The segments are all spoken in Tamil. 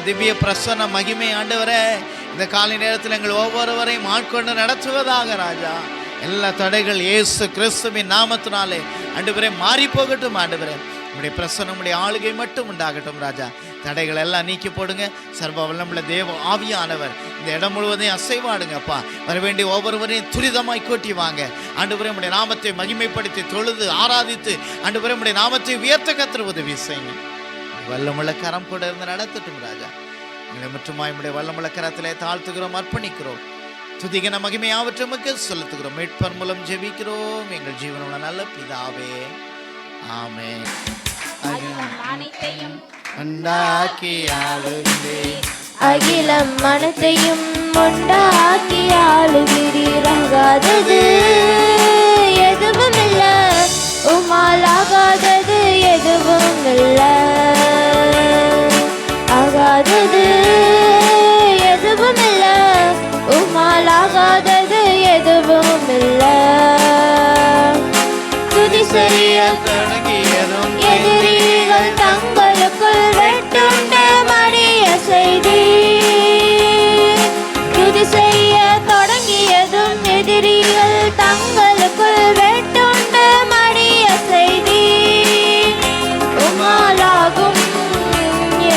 திவ்ய பிரசன்ன மகிமை ஆண்டவரே இந்த காலை நேரத்தில் எங்கள் ஒவ்வொருவரையும் ஆட்கொண்டு நடத்துவதாக ராஜா. எல்லா தடைகள் இயேசு கிறிஸ்துவின் நாமத்தினாலே ஆண்டவரே மாறி போகட்டும். ஆண்டவரே உடைய பிரசன்னம் உடைய ஆளுகை மட்டும் உண்டாகட்டும் ராஜா. தடைகள் எல்லாம் நீக்கி போடுங்க. சர்வ வல்லமுள்ள தேவ ஆவியானவர் இந்த இடம் முழுவதையும் அசைவாடுங்கப்பா. வர வேண்டிய ஒவ்வொருவரையும் துரிதமாய் கூட்டி வாங்க ஆண்டவரே. உடைய நாமத்தை மகிமைப்படுத்தி தொழுது ஆராதித்து ஆண்டவரே உடைய நாமத்தை உயர்த்த கர்த்தர் உதவி செய்யுங்க. வல்லமுள்ள கரம் கூட இருந்து நடத்தட்டும் ராஜா. எங்களை மட்டுமாய் உடைய வல்லமுள்ள கரத்திலே தாழ்த்துகிறோம், அர்ப்பணிக்கிறோம். துதிகன மகிமையாவற்றமுக்கு செலுத்துகிறோம். மீட்பர் மூலம் ஜெபிக்கிறோம் எங்கள் ஜீவனுள்ள நல்ல பிதாவே, ஆமென். அகிலம் மனத்தையும் உண்டாக்கி ஆளுகிறீராகாதது எதுவும் இல்ல, உமாலாகாதது எதுவும் இல்ல, ஆகாதது எதுவும் இல்ல, உமாலாகாதது எதுவும் இல்ல. துதி செய்ய தொடங்கியதும் எதிரிகள் தங்களுக்குள் வெட்டுண்டு மடிய செய்தி. துதி செய்ய தொடங்கியதும் எதிரிகள் தங்களுக்குள் வெட்டுண்டு மடிய செய்தி. உமாலாகும்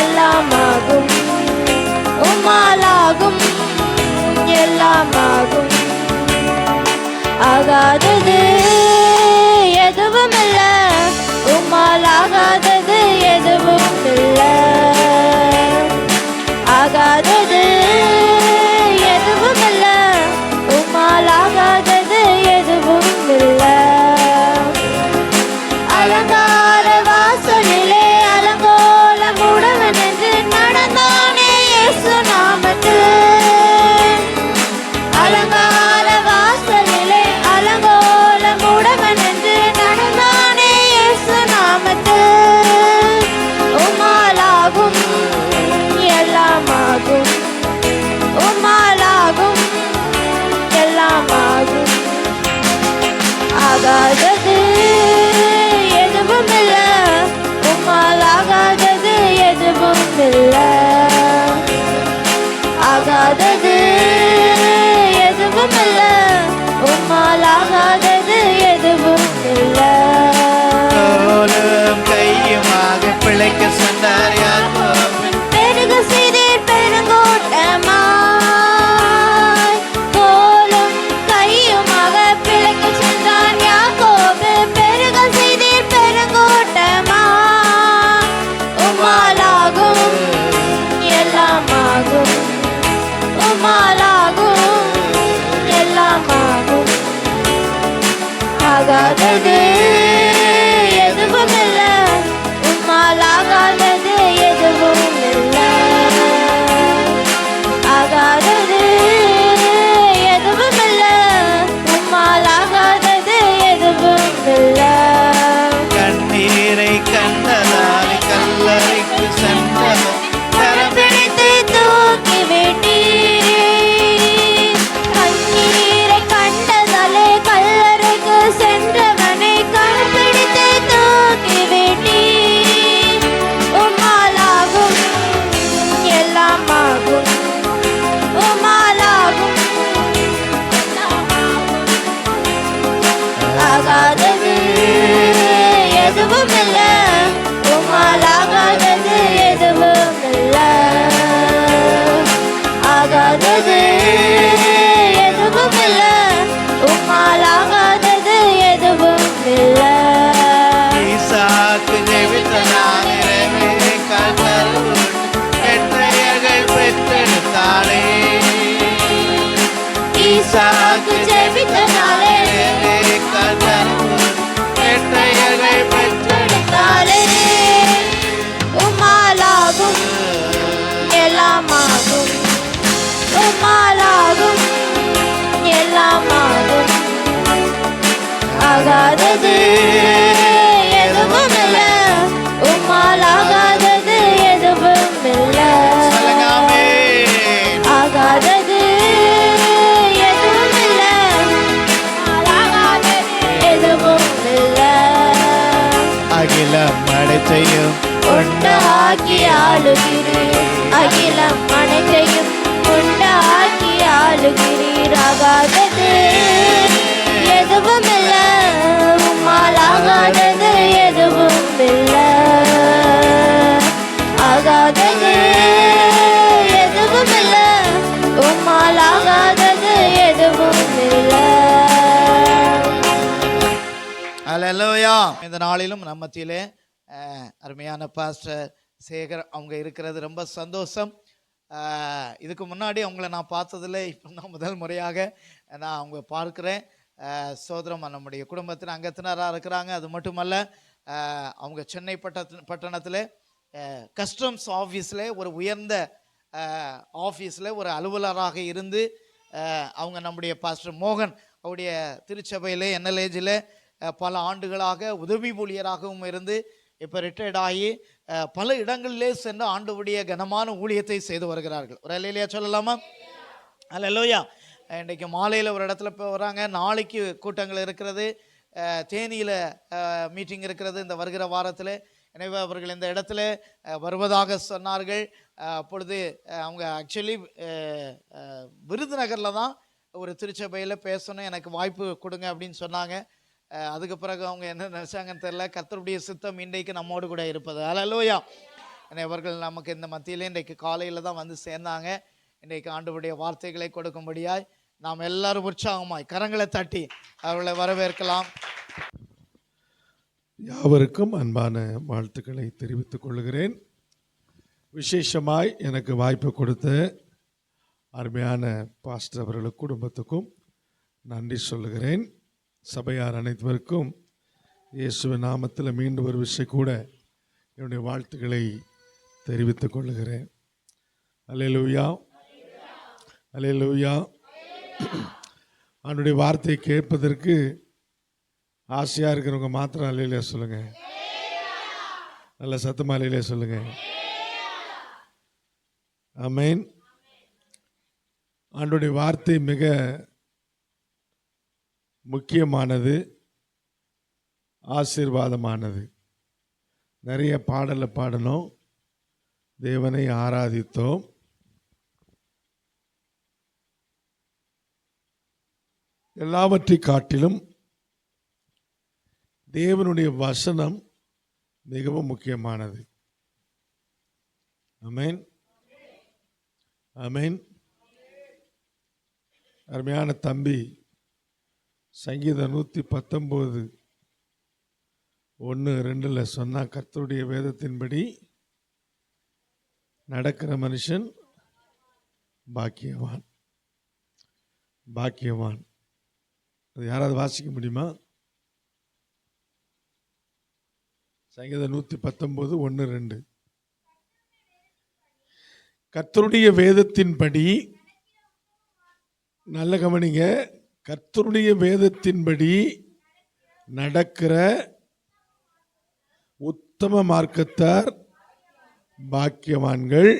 எல்லாமாகும், உமாலாகும் எல்லாமாகும், ஆகாதது எதுவும் இல்ல, உம்மாலாகாதது எதுவும் இல்ல, ஆகாதது எதுவும் இல்ல, உம்மாலாகாதது எதுவும் இல்ல. அலங்கார வாசலிலே அலங்கோலம் உடவன் என்று நடந்தானே இயேசு நாமத்தில். அலங்கார வாசலிலே அலங்கோலம் உடவன் என்று நடந்தானே இயேசு நாமத்தில். உம்மாலாகும் எல்லாமாகும், உம்மாலாகும் எல்லாமாகும், ஆகாதது எதுவும் இல்ல, உம்மாலாகாதது எதுவும் இல்ல, ஆகாதது எதுவும் இல்ல, உம்மாலாகாதது எதுவும் இல்ல. கையுமாக பிழைக்க சொன்னார் யாக்கோபு. பெருக செய்தீர் பெருங்கூட்டமாய், கோலும் கையுமாக பிழைக்க சென்றான் யாக்கோபு. பெருக செய்தீர் பெருங்கூட்டமாய், உம்மாலாகும் எல்லாமாகும், உம்மாலாகும் எல்லாமாகும், ஆகாதது எதுவும் இல்ல, உம்மாலாகாதது எதுவும் இல்ல, ஆகாதது எதுவும் இல்ல, உம்மாலாகாதது எதுவும் இல்ல. கண்ணீரை கண்டதால் கல்லறைக்கு சென்றதும் கரம் பிடித்து தூக்கி விட்டீர். கண்ணீரை கண்டதாலே கல்லறைக்கு சென்றவனை கரம் பிடித்து தூக்கி விட்டீர். உம்மாலாகும் எல்லாமாகும், உம்மாலாகும் ஆகாதது எதுவும் இல்ல, உம்மாலாகாதது எதுவும் இல்ல, ஆகாதது எதுவும் இல்ல, உம்மாலாகாதது எதுவும் இல்ல. ஈசாக்கு ஜெபித்ததால் ரெபெக்காள் தருவுள் எட்டையர்கள் பெற்றெடுத்தாளே. ஈசாக்கு ஜெபித்ததாலே ரெபெக்காள் தருவுள் எட்டையர்கள் பெற்றெடுத்தாளே. உம்மாலாகும் எல்லாமாகும், உம்மாலாகும் எல்லாமாகும், ஆகாதது எதுவும் இல்ல, உம்மாலாகாதது எதுவும் இல்ல, ஆகாதது எதுவும் இல்ல, உம்மாலாகாதது எதுவும் இல்ல. அகிலம் அனைத்தையும் உண்டாக்கி உண்டாக்கி ஆளுகிறீர். அகிலம் அனைத்தையும் உண்டாக்கி ஆளுகிறீர். ஆகாதது எதுவும் இல்ல, உம்மால் ஆகாதது எதுவும் இல்ல. ஆகாதது எதுவும் இல்ல, உம்மால் ஆகாதது எதுவும் இல்ல. அல்லேலூயா. இந்த நாளிலும் நம்ம மத்தியிலே அருமையான பாஸ்டர் சேகர் அவங்க இருக்கிறது ரொம்ப சந்தோஷம். இதுக்கு முன்னாடி அவங்கள நான் பார்த்ததில்லை, இப்போ தான் முதல் முறையாக நான் அவங்க பார்க்குறேன். சோதரம் நம்முடைய குடும்பத்தின் அங்கத்தினராக இருக்கிறாங்க. அது மட்டுமல்ல, அவங்க சென்னை பட்டணத்தில் கஸ்டம்ஸ் ஆஃபீஸில் ஒரு உயர்ந்த ஆஃபீஸில் ஒரு அலுவலராக இருந்து அவங்க நம்முடைய பாஸ்டர் மோகன் அவருடைய திருச்சபையில் என்எல்ஏஜில் பல ஆண்டுகளாக உதவி ஊழியராகவும் இருந்து இப்போ ரிட்டையர்ட் ஆகி பல இடங்களிலே சென்று ஆண்டவருடைய கனமான ஊழியத்தை செய்து வருகிறார்கள். ஒரு அல்லேலூயா சொல்லலாமா? அல்லேலூயா. இன்றைக்கு மாலையில் ஒரு இடத்துல இப்போ வராங்க. நாளைக்கு கூட்டங்கள் இருக்கிறது. தேனியில் மீட்டிங் இருக்கிறது இந்த வருகிற வாரத்தில். எனவே அவர்கள் இந்த இடத்துல வருவதாக சொன்னார்கள். அப்பொழுது அவங்க ஆக்சுவலி விருதுநகரில் தான் ஒரு திருச்சபையில் பேசணும், எனக்கு வாய்ப்பு கொடுங்க அப்படின்னு சொன்னாங்க. அதுக்கு பிறகு அவங்க என்ன நினச்சாங்கன்னு தெரியல. கர்த்தருடைய சித்தம் இன்றைக்கு நம்மோடு கூட இருப்பது. அல்லேலூயா. அவர்கள் நமக்கு இந்த மத்தியிலே இன்றைக்கு காலையில் தான் வந்து சேர்ந்தாங்க. இன்றைக்கு ஆண்டவருடைய வார்த்தைகளை கொடுக்கும்படியாய் நாம் எல்லாரும் உற்சாகமாய் கரங்களை தட்டி அவர்களை வரவேற்கலாம். யாவருக்கும் அன்பான வாழ்த்துக்களை தெரிவித்துக் கொள்கிறேன். விசேஷமாய் எனக்கு வாய்ப்பு கொடுத்த அருமையான பாஸ்டர் அவர்களுக்கு குடும்பத்துக்கும் நன்றி சொல்லுகிறேன். சபையார் அனைவருக்கும் இயேசுவின் நாமத்தில் மீண்டும் ஒரு விஷயம் கூட என்னுடைய வாழ்த்துக்களை தெரிவித்துக் கொள்ளுகிறேன். அல்லேலூயா, அல்லேலூயா. அவனுடைய வார்த்தையை கேட்பதற்கு ஆசையாக இருக்கிறவங்க மாத்திரம் அல்லேலூயா சொல்லுங்க. நல்ல சத்தமா அல்லேலூயா சொல்லுங்க. ஆமென். ஆண்டவருடைய வார்த்தை மிக முக்கியமானது, ஆசீர்வாதமானது. நிறைய பாடலை பாடணும், தேவனை ஆராதித்தோம். எல்லாவற்றை காட்டிலும் தேவனுடைய வசனம் மிகவும் முக்கியமானது. ஆமென், ஆமென். அருமையான தம்பி சங்கீதம் 119 1-2 சொன்னா, கர்த்தருடைய வேதத்தின்படி நடக்கிற மனுஷன் பாக்கியவான், பாக்கியவான். அது யாராவது வாசிக்க முடியுமா? சங்கீதம் 119 1-2. கர்த்தருடைய வேதத்தின்படி, நல்ல கவனிங்க, கர்த்தருடைய வேதத்தின்படி நடக்கிற உத்தம மார்க்கத்தார் பாக்கியவான்கள்,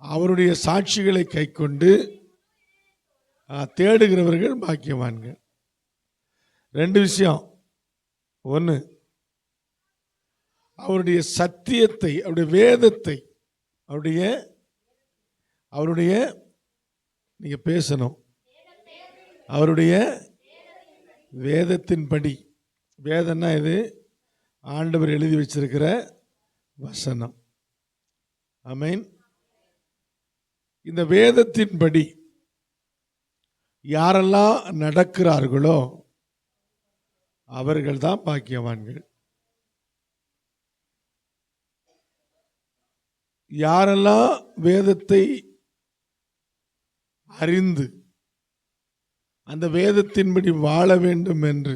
அவருடைய சாட்சிகளை கைக்கொண்டு தேடுகிறவர்கள் பாக்கியவான்கள். ரெண்டு விஷயம். ஒன்று, அவருடைய சத்தியத்தை, அவருடைய வேதத்தை, அவருடைய நீங்க பேசணும், அவருடைய வேதத்தின்படி. வேதம்னா இது ஆண்டவர் எழுதி வச்சிருக்கிற வசனம். ஆமென். இந்த வேதத்தின்படி யாரெல்லாம் நடக்கிறார்களோ அவர்கள் தான் பாக்கியவான்கள். யாரெல்லாம் வேதத்தை அறிந்து அந்த வேதத்தின்படி வாழ வேண்டும் என்று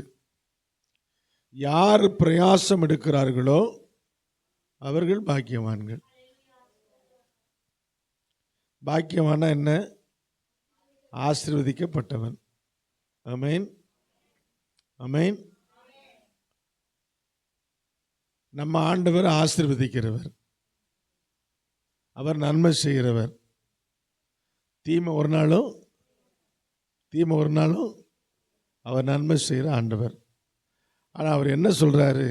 யார் பிரயாசம் எடுக்கிறார்களோ அவர்கள் பாக்கியவான்கள். பாக்கியவானா என்ன? ஆசீர்வதிக்கப்பட்டவன். ஆமென், ஆமென். நம்ம ஆண்டவர் ஆசீர்வதிக்கிறவர், அவர் நன்மை செய்கிறவர். தீமை ஒரு நாளும் அவர் நன்மை செய்கிற ஆண்டவர். ஆனால் அவர் என்ன சொல்றாரு?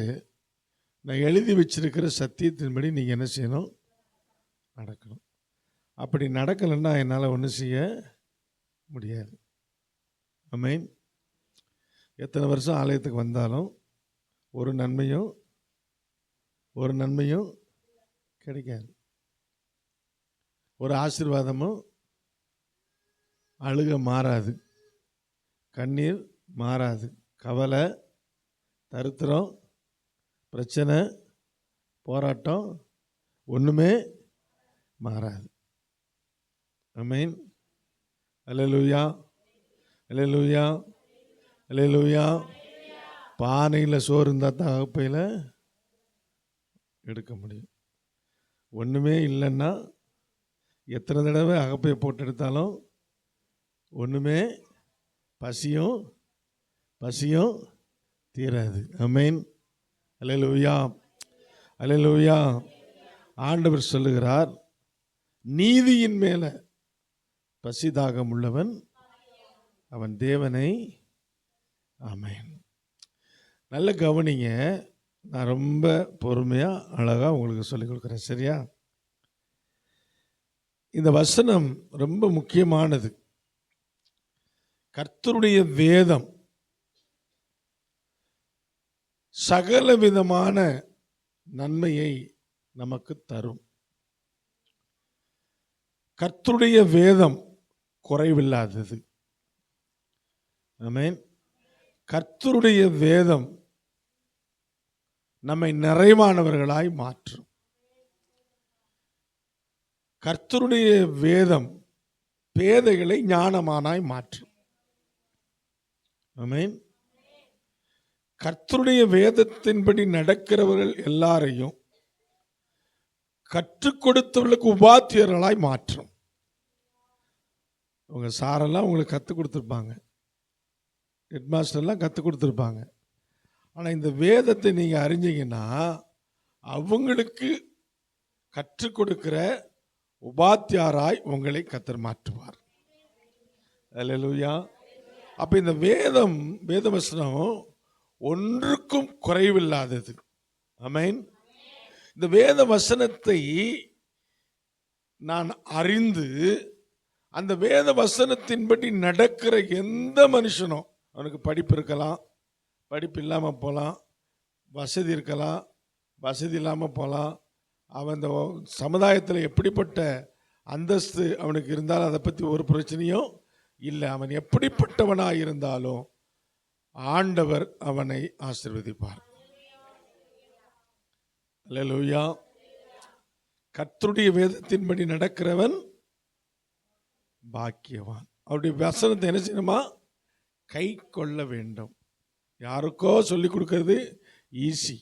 நான் எழுதி வச்சிருக்கிற சத்தியத்தின்படி நீங்கள் என்ன செய்யணும்? நடக்கணும். அப்படி நடக்கலைன்னா என்னால் ஒன்றும் செய்ய முடியாது. ஆமென். எத்தனை வருஷம் ஆலயத்துக்கு வந்தாலும் ஒரு நன்மையும் கிடைக்காது. ஒரு ஆசீர்வாதமும் அழுக மாறாது, கண்ணீர் மாறாது, கவலை, தரித்திரம், பிரச்சனை, போராட்டம் ஒன்றுமே மாறாது. ஆமென். அல்லேலூயா, அல்லேலூயா, அல்லேலூயா. பானையில் சோறு இருந்தால் தான் அகப்பையில் எடுக்க முடியும். ஒன்றுமே இல்லைன்னா எத்தனை தடவை அகப்பையை போட்டு எடுத்தாலும் ஒன்றுமே பசியும் தீராது. ஆமென். அல்லேலூயா, அல்லேலூயா. ஆண்டவர் சொல்லுகிறார், நீதியின் மேலே பசிதாகம் உள்ளவன் அவன் தேவனை. ஆமென். நல்ல கவனிங்க. நான் ரொம்ப பொறுமையாக அழகாக உங்களுக்கு சொல்லிக் கொடுக்குறேன். சரியா? இந்த வசனம் ரொம்ப முக்கியமானது. கர்த்தருடைய வேதம் சகல விதமான நன்மையை நமக்கு தரும். கர்த்தருடைய வேதம் குறைவில்லாதது. ஆமென். கர்த்தருடைய வேதம் நம்மை நிறைவானவர்களாய் மாற்றும். கர்த்தருடைய வேதம் பேதைகளை ஞானமானாய் மாற்றும். ஆமென். கர்த்தருடைய வேதத்தின்படி நடக்கிறவர்கள் எல்லாரையும் கற்றுக் கொடுத்தவர்களுக்கு உபாத்தியர்களாய் மாற்றும். உங்க சாரெல்லாம் உங்களுக்கு கற்றுக் கொடுத்துருப்பாங்க, ஹெட்மாஸ்டர்லாம் கற்றுக் கொடுத்துருப்பாங்க. ஆனால் இந்த வேதத்தை நீங்கள் அறிஞ்சீங்கன்னா அவங்களுக்கு கற்றுக் கொடுக்கிற உபாத்தியாராய் உங்களை கர்த்தர் மாற்றுவார். அல்லேலூயா. அப்போ இந்த வேதவசனம் ஒன்றுக்கும் குறைவில்லாதது. ஆமென். இந்த வேத வசனத்தை நான் அறிந்து அந்த வேத வசனத்தின்படி நடக்கிற எந்த மனுஷனும், அவனுக்கு படிப்பு இருக்கலாம், படிப்பு இல்லாமல் போகலாம், வசதி இருக்கலாம், வசதி இல்லாமல் போகலாம், அவன் இந்த சமுதாயத்தில் எப்படிப்பட்ட அந்தஸ்து அவனுக்கு இருந்தாலும் அதை பற்றி ஒரு பிரச்சனையும் இல்லை. அவன் எப்படிப்பட்டவனாக இருந்தாலும் ஆண்டவர் அவனை ஆசீர்வதிப்பார். அல்லேலூயா. கர்த்தருடைய வேதத்தின்படி நடக்கிறவன் பாக்கியவான். அவருடைய வசனத்தை என்ன செய்யணுமா? கை கொள்ள வேண்டும். யாருக்கோ சொல்லிக் கொடுக்கறது ஈஸி,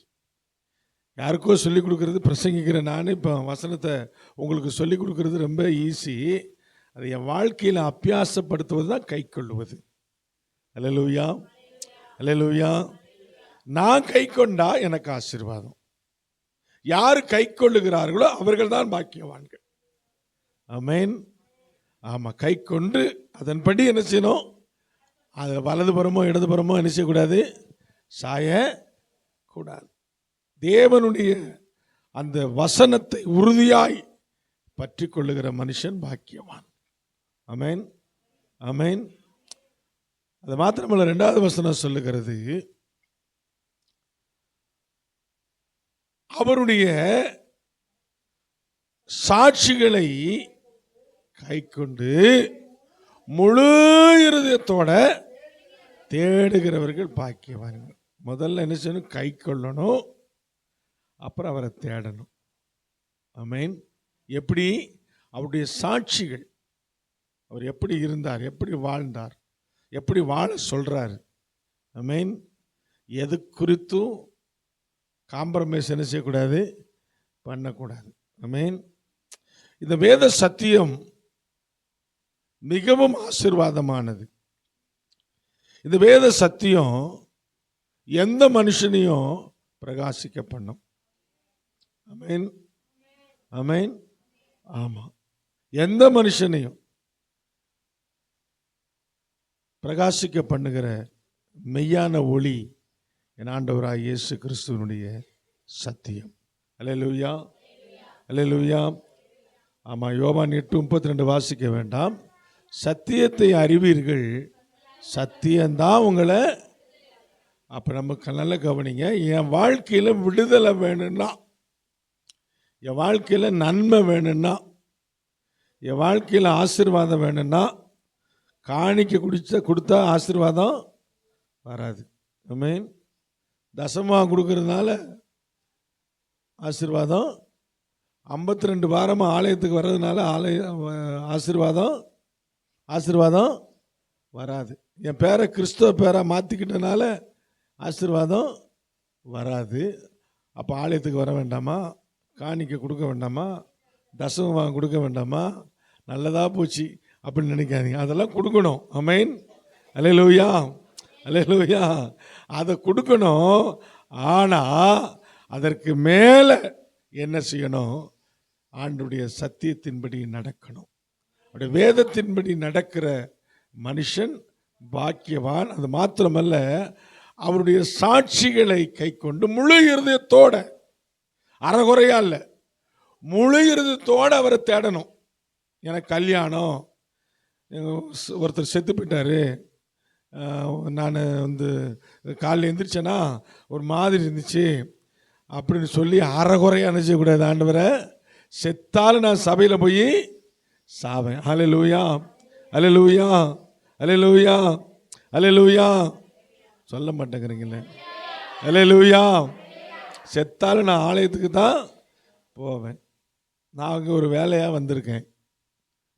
யாருக்கோ சொல்லிக் கொடுக்கறது, பிரசங்கிக்கிற நானே இப்போ வசனத்தை உங்களுக்கு சொல்லிக் கொடுக்கறது ரொம்ப ஈஸி. அதை என் வாழ்க்கையில் அபியாசப்படுத்துவது தான் கை கொள்ளுவது. அல்லேலூயா, அல்லேலூயா. நான் கை கொண்டா எனக்கு ஆசீர்வாதம். யார் கை கொள்ளுகிறார்களோ அவர்கள் தான் பாக்கியவான்கள். ஆமென். ஆமாம். கை கொண்டு அதன்படி என்ன செய்யணும்? அதில் வலதுபுறமோ இடதுபுறமோ என்ன செய்யக்கூடாது? சாயக்கூடாது. தேவனுடைய அந்த வசனத்தை உறுதியாய் பற்றி கொள்ளுகிற மனுஷன் பாக்கியவான். ஆமென், ஆமென். அது மாத்திரமல்ல, 2வது வசனம் சொல்லுகிறது, அவருடைய சாட்சிகளை கை கொண்டு முழு இருதயத்தோட தேடுகிறவர்கள் பாக்கியவான்கள். முதல்ல என்ன செய்யணும்? கை கொள்ளணும், அப்புறம் அவரை தேடணும். ஆமென். எப்படி? அவருடைய சாட்சிகள், அவர் எப்படி இருந்தார், எப்படி வாழ்ந்தார், எப்படி வாழ சொல்றார். ஆமென். எது குறித்தும் காம்ப்ரமைஸ் என்ன செய்யக்கூடாது? பண்ணக்கூடாது. ஆமென். இந்த வேத சத்தியம் மிகவும் ஆசீர்வாதமானது. இந்த வேத சத்தியம் எந்த மனுஷனையும் பிரகாசிக்க பண்ணும். ஆமென், ஆமென். ஆமா, எந்த மனுஷனையும் பிரகாசிக்க பண்ணுகிற மெய்யான ஒளி என் ஆண்டவராய் இயேசு கிறிஸ்துவனுடைய சத்தியம். அல்லேலூயா, அல்லேலூயா. ஆமாம், யோவான் 8:32 வாசிக்க வேண்டாம். சத்தியத்தை அறிவீர்கள், சத்தியம்தான் உங்களை. அப்போ நமக்கு நல்ல கவனிங்க. என் வாழ்க்கையில் விடுதலை வேணும்னா, என் வாழ்க்கையில் நன்மை வேணும்னா, என் வாழ்க்கையில் ஆசீர்வாதம் வேணும்னா, காணிக்க கொடுத்தா ஆசீர்வாதம் வராது. ஆமென். தசமாக கொடுக்கறதுனால ஆசீர்வாதம், 52 வாரமாக ஆலயத்துக்கு வர்றதுனால ஆசீர்வாதம் வராது. என் பேரை கிறிஸ்தவ பேரை மாற்றிக்கிட்டனால ஆசீர்வாதம் வராது. அப்போ ஆலயத்துக்கு வர வேண்டாமா? காணிக்க கொடுக்க வேண்டாமா? தசமம் கொடுக்க வேண்டாமா? நல்லதாக போச்சு அப்படின்னு நினைக்காதீங்க. அதெல்லாம் கொடுக்கணும். ஆமென். அல்லேலூயா, அல்லேலூயா. அதை கொடுக்கணும். ஆனால் அதற்கு மேலே என்ன செய்யணும்? ஆண்டவருடைய சத்தியத்தின்படி நடக்கணும். அவருடைய வேதத்தின்படி நடக்கிற மனுஷன் பாக்கியவான். அது மாத்திரமல்ல, அவருடைய சாட்சிகளை கை கொண்டு முழு இருதயத்தோட, அறகுறையா இல்லை, முழு இருதயத்தோடு அவரை தேடணும். எனக்கு கல்யாணம், ஒருத்தர் செத்து போயிட்டாரு, நான் காலையில் எந்திரிச்சேன்னா ஒரு மாதிரி இருந்துச்சு அப்படின்னு சொல்லி அறகுறையாக நினைச்சக்கூடாது. ஆண்டவரை, செத்தாலும் நான் சபையில் போய் சாவேன். அல்லேலூயா, அல்லேலூயா, அல்லேலூயா, அல்லேலூயா. சொல்ல மாட்டேங்கிறீங்களே. அல்லேலூயா. செத்தாலும் நான் ஆலயத்துக்கு தான் போவேன். நான் அங்கே ஒரு வேலையாக வந்திருக்கேன்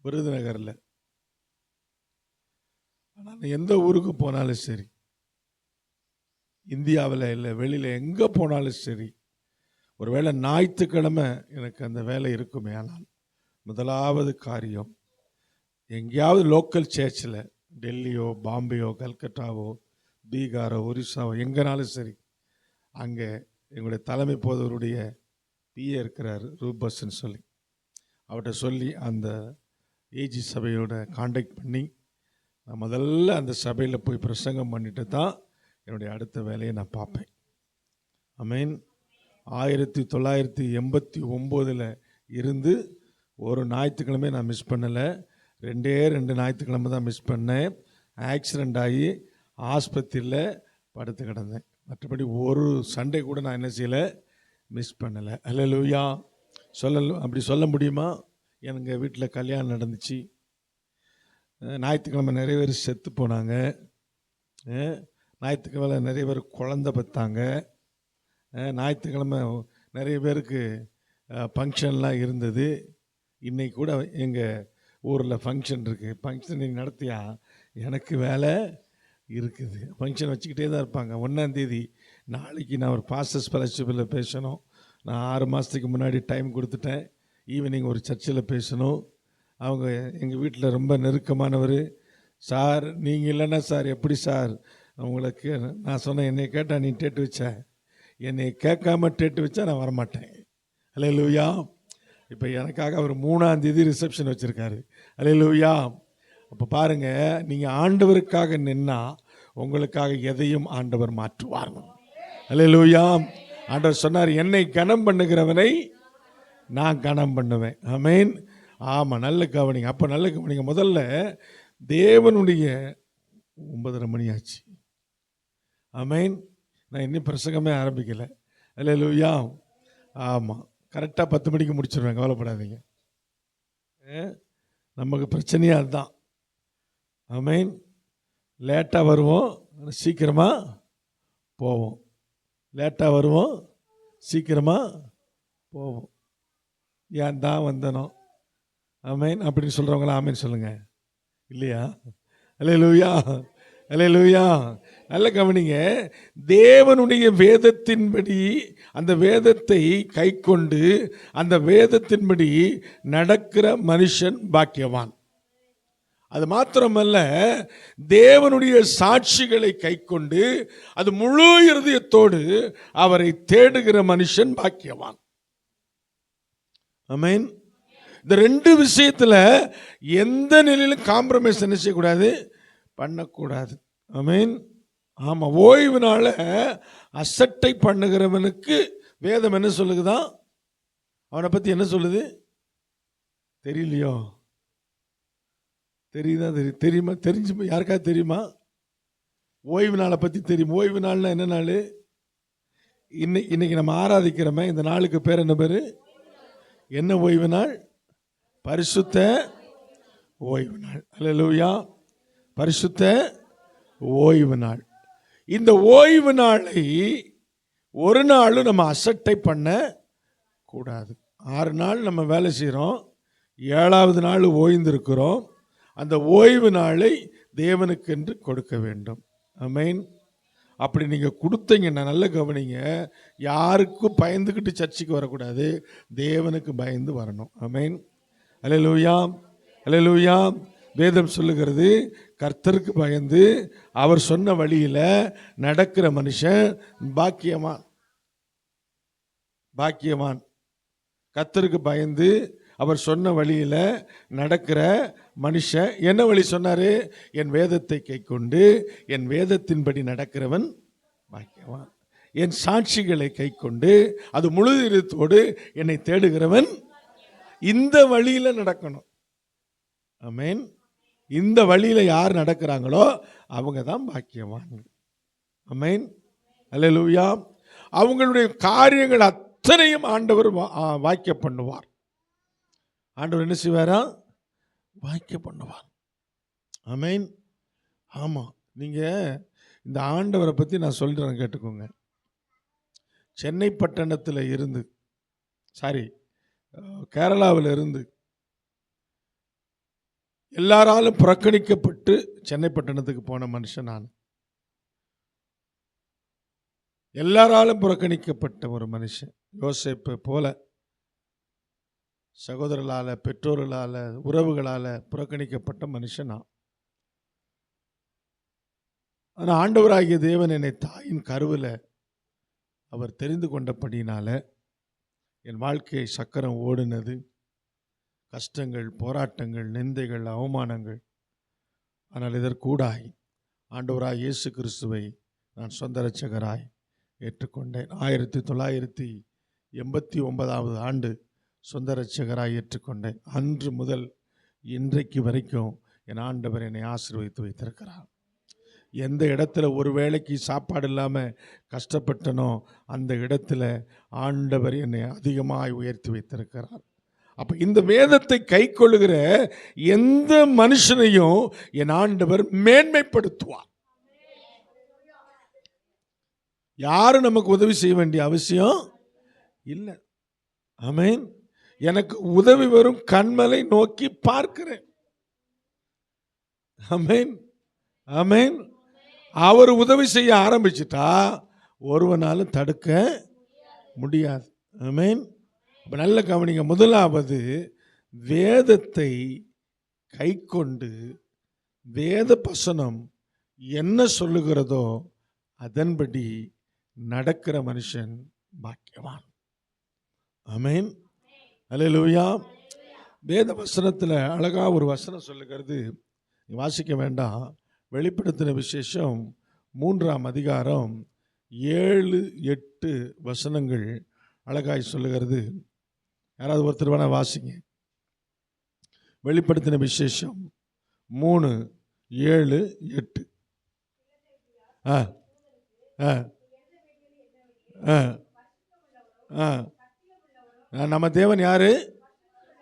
விருதுநகரில். ஆனால் எந்த ஊருக்கு போனாலும் சரி, இந்தியாவில் இல்லை வெளியில் எங்கே போனாலும் சரி, ஒரு வேளை ஞாயிற்றுக்கிழமை எனக்கு அந்த வேலை இருக்குமே, ஆனால் முதலாவது காரியம் எங்கேயாவது லோக்கல் சர்ச்சில், டெல்லியோ பாம்பேயோ கல்கட்டாவோ பீகாரோ ஒரிசாவோ எங்கேனாலும் சரி, அங்கே எங்களுடைய தலைமை போதவருடைய பிஏ இருக்கிறார், ரூபஸ்ன்னு சொல்லி, அவர்கிட்ட சொல்லி அந்த ஏஜி சபையோட காண்டாக்ட் பண்ணி நான் முதல்ல அந்த சபையில் போய் பிரசங்கம் பண்ணிட்டு தான் என்னுடைய அடுத்த வேலையை நான் பார்ப்பேன். ஆமென். 1989 இருந்து ஒரு ஞாயிற்றுக்கிழமை நான் மிஸ் பண்ணலை. 2 ஞாயிற்றுக்கிழமை தான் மிஸ் பண்ணேன். ஆக்சிடெண்ட் ஆகி ஆஸ்பத்திரியில் படுத்து கிடந்தேன். மற்றபடி ஒரு சண்டே கூட நான் என்ன செய்யலை, மிஸ் பண்ணலை. அல்லேலூயா. அப்படி சொல்ல முடியுமா? எனக்கு வீட்டில் கல்யாணம் நடந்துச்சு, ஞாயிற்றுக்கிழமை நிறைய பேர் செத்து போனாங்க, ஞாயிற்றுக்கிழமை நிறைய பேர் குழந்தை பெற்றாங்க, ஞாயிற்றுக்கிழமை நிறைய பேருக்கு ஃபங்க்ஷன்லாம் இருந்தது. இன்றைக்கி கூட எங்கள் ஊரில் ஃபங்க்ஷன் இருக்குது. ஃபங்க்ஷன் நடத்தியா? எனக்கு வேலை இருக்குது. ஃபங்க்ஷன் வச்சுக்கிட்டே தான் இருப்பாங்க. 1ஆம் தேதி நாளைக்கு நான் ஒரு பாஸ்டர்ஸ் ஃபெலோஷிப்பில் பேசணும். நான் 6 மாதத்துக்கு முன்னாடி டைம் கொடுத்துட்டேன். ஈவினிங் ஒரு சர்ச்சில் பேசணும். அவங்க எங்கள் வீட்டில் ரொம்ப நெருக்கமானவர். சார் நீங்கள் இல்லைன்னா சார் எப்படி சார் உங்களுக்கு? நான் சொன்னேன், என்னை கேட்டால் நீ டேட்டு வச்ச, என்னை கேட்காம டேட்டு வச்சா நான் வரமாட்டேன். அல்லேலூயா. இப்போ எனக்காக அவர் 3ஆம் தேதி ரிசப்ஷன் வச்சுருக்காரு. அல்லேலூயா. அப்போ பாருங்கள், நீங்கள் ஆண்டவருக்காக நின்னா உங்களுக்காக எதையும் ஆண்டவர் மாற்றுவார். அல்லேலூயா. ஆண்டவர் சொன்னார், என்னை கனம் பண்ணுகிறவனை நான் கனம் பண்ணுவேன். ஆமென். ஆமாம், நல்ல கவனிங்க. அப்போ நல்ல கவனிங்க. முதல்ல தேவனுடைய 9:30 மணி ஆச்சு. ஆமென். நான் இன்னும் பிரசங்கமே ஆரம்பிக்கலை. அல்லேலூயா. ஆமாம், கரெக்டாக 10 மணிக்கு முடிச்சிடுவேன், கவலைப்படாதீங்க. நமக்கு பிரச்சனையாக அதுதான். ஆமென். லேட்டாக வருவோம், சீக்கிரமாக போவோம். லேட்டாக வருவோம், சீக்கிரமாக போவோம். ஏன் தான் வந்தனோ? ஆமென். அப்படின்னு சொல்கிறவங்களா ஆமென் சொல்லுங்கள். இல்லையா? அல்லேலூயா, அல்லேலூயா. நல்ல கவனிங்க. தேவனுடைய வேதத்தின்படி, அந்த வேதத்தை கை கொண்டு அந்த வேதத்தின்படி நடக்கிற மனுஷன் பாக்கியவான். அது மாத்திரமல்ல, தேவனுடைய சாட்சிகளை கை கொண்டு அது முழு இருதயத்தோடு அவரை தேடுகிற மனுஷன் பாக்கியவான். ஆமென். இந்த 2 விஷயத்துல எந்த நிலையிலும் காம்ப்ரமைஸ் என்ன செய்யக்கூடாது, பண்ணக்கூடாது. ஆமென். ஆமாம். ஓய்வு நாள அசட்டை பண்ணுகிறவனுக்கு வேதம் என்ன சொல்லுதுதான்? அவனை பற்றி என்ன சொல்லுது? தெரியலையோ? தெரியுமா? தெரிஞ்சு யாருக்காவது தெரியுமா? ஓய்வு நாளை பற்றி தெரியும். ஓய்வு நாள்னா என்ன நாள்? இன்னைக்கு நம்ம ஆராதிக்கிறோமே, இந்த நாளுக்கு பேர் என்ன பேர்? என்ன ஓய்வு நாள்? பரிசுத்த ஓய்வு நாள். அல்லேலூயா. பரிசுத்த ஓய்வு நாள். இந்த ஓய்வு நாளை ஒரு நாளும் நம்ம அசட்டை பண்ண கூடாது. 6 நாள் நம்ம வேலை செய்கிறோம், 7வது நாள் ஓய்ந்திருக்கிறோம். அந்த ஓய்வு நாளை தேவனுக்கென்று கொடுக்க வேண்டும். ஆமென். அப்படி நீங்கள் கொடுத்தீங்கன்னா, நல்ல கவனிங்க, யாருக்கும் பயந்துக்கிட்டு சர்ச்சுக்கு வரக்கூடாது, தேவனுக்கு பயந்து வரணும். ஆமென். அல்லேலூயா, அல்லேலூயா. வேதம் சொல்லுகிறது, கர்த்தருக்கு பயந்து அவர் சொன்ன வழியில் நடக்கிற மனுஷன் பாக்கியவான். பாக்கியவான். கர்த்தருக்கு பயந்து அவர் சொன்ன வழியில் நடக்கிற மனுஷன். என்ன வழி சொன்னார்? என் வேதத்தை கைக்கொண்டு என் வேதத்தின்படி நடக்கிறவன் பாக்கியவான். என் சாட்சிகளை கைக்கொண்டு அது முழு இதயத்தோடு என்னை தேடுகிறவன். இந்த வழியில் நடக்கணும். ஆமென். இந்த வழியில் யார் நடக்கிறாங்களோ அவங்க தான் பாக்கியவான். ஆமென். அல்லேலூயா. அவங்களுடைய காரியங்கள் அத்தனையும் ஆண்டவர் வாக்கிய பண்ணுவார். ஆண்டவர் என்ன செய்வாரா? வாக்கிய பண்ணுவார். ஆமென். ஆமாம். நீங்கள் இந்த ஆண்டவரை பற்றி நான் சொல்கிறேன், கேட்டுக்கோங்க. சென்னை பட்டணத்தில் இருந்து, கேரளாவில் இருந்து எல்லாராலும் புறக்கணிக்கப்பட்டு சென்னை பட்டணத்துக்கு போன மனுஷன் நான். எல்லாராலும் புறக்கணிக்கப்பட்ட ஒரு மனுஷன். யோசேப்பு போல சகோதரர்களால், பெற்றோர்களால், உறவுகளால் புறக்கணிக்கப்பட்ட மனுஷன் நான். ஆனால் ஆண்டவராகிய தேவன் என்னை தாயின் கருவில் அவர் தெரிந்து கொண்டபடினால என் வாழ்க்கை சக்கரம் ஓடினது. கஷ்டங்கள், போராட்டங்கள், நிந்தைகள், அவமானங்கள். ஆனால் இதற்கூடாய் ஆண்டவராய் இயேசு கிறிஸ்துவை நான் சொந்த இரட்சகராய் ஏற்றுக்கொண்டேன். 1989 ஆண்டு சொந்த இரட்சகராய் ஏற்றுக்கொண்டேன். அன்று முதல் இன்றைக்கு வரைக்கும் என் ஆண்டவர் என்னை ஆசீர்வதித்து வைத்திருக்கிறார். எந்த இடத்துல ஒரு வேளைக்கு சாப்பாடு இல்லாமல் கஷ்டப்பட்டனோ அந்த இடத்துல ஆண்டவர் என்னை அதிகமாய் உயர்த்தி வைத்திருக்கிறார். அப்போ இந்த வேதத்தை கை கொள்ளுகிற எந்த மனுஷனையும் என் ஆண்டவர் மேன்மைப்படுத்துவார். யாரும் நமக்கு உதவி செய்ய வேண்டிய அவசியம் இல்லை. ஆமென். எனக்கு உதவி வரும் கண்மலை நோக்கி பார்க்கிறேன். ஆமென், ஆமென். அவர் உதவி செய்ய ஆரம்பிச்சிட்டா ஒருவனாலும் தடுக்க முடியாது. ஆமென். நல்ல கவனிங்க. முதலாவது, வேதத்தை கை கொண்டு வேத வசனம் என்ன சொல்லுகிறதோ அதன்படி நடக்கிற மனுஷன் பாக்கியவான். ஆமென். அல்லேலூயா. வேத வசனத்தில் அழகா ஒரு வசனம் சொல்லுகிறது, வாசிக்க வேண்டாம். வெளிப்படுத்தின விசேஷம் 3ஆம் அதிகாரம் 7-8 வசனங்கள் அழகாய் சொல்லுகிறது. யாராவது ஒருத்தர் வேணா வாசிங்க. வெளிப்படுத்தின விசேஷம் 3:7-8. நம்ம தேவன் யாரு?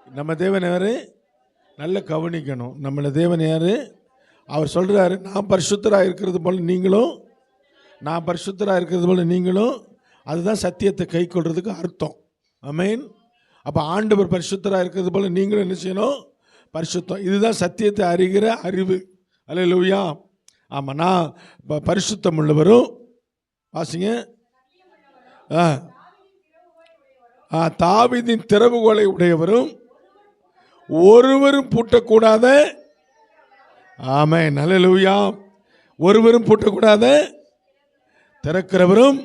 நம்ம தேவன் யாரு? நல்ல கவனிக்கணும். நம்மள தேவன் யாரு? அவர் சொல்றாரு, நான் பரிசுத்தராக இருக்கிறது போல நீங்களும், நான் பரிசுத்தராக இருக்கிறது போல நீங்களும். அதுதான் சத்தியத்தை கை கொள்றதுக்கு அர்த்தம். ஆமென். அப்போ ஆண்டவர் பரிசுத்தராக இருக்கிறது போல நீங்களும் என்ன செய்யணும்? பரிசுத்தம். இதுதான் சத்தியத்தை அறிகிற அறிவு. அல்லேலூயா. ஆமாம். நான் பரிசுத்தம் உள்ளவரும், வாசிங்க, தாவீதின் திறவுகோலை உடையவரும், ஒருவரும் பூட்டக்கூடாத, ஆமென், அல்லேலூயா, ஒருவரும் பூட்டக்கூடாத திறக்கிறவரும்,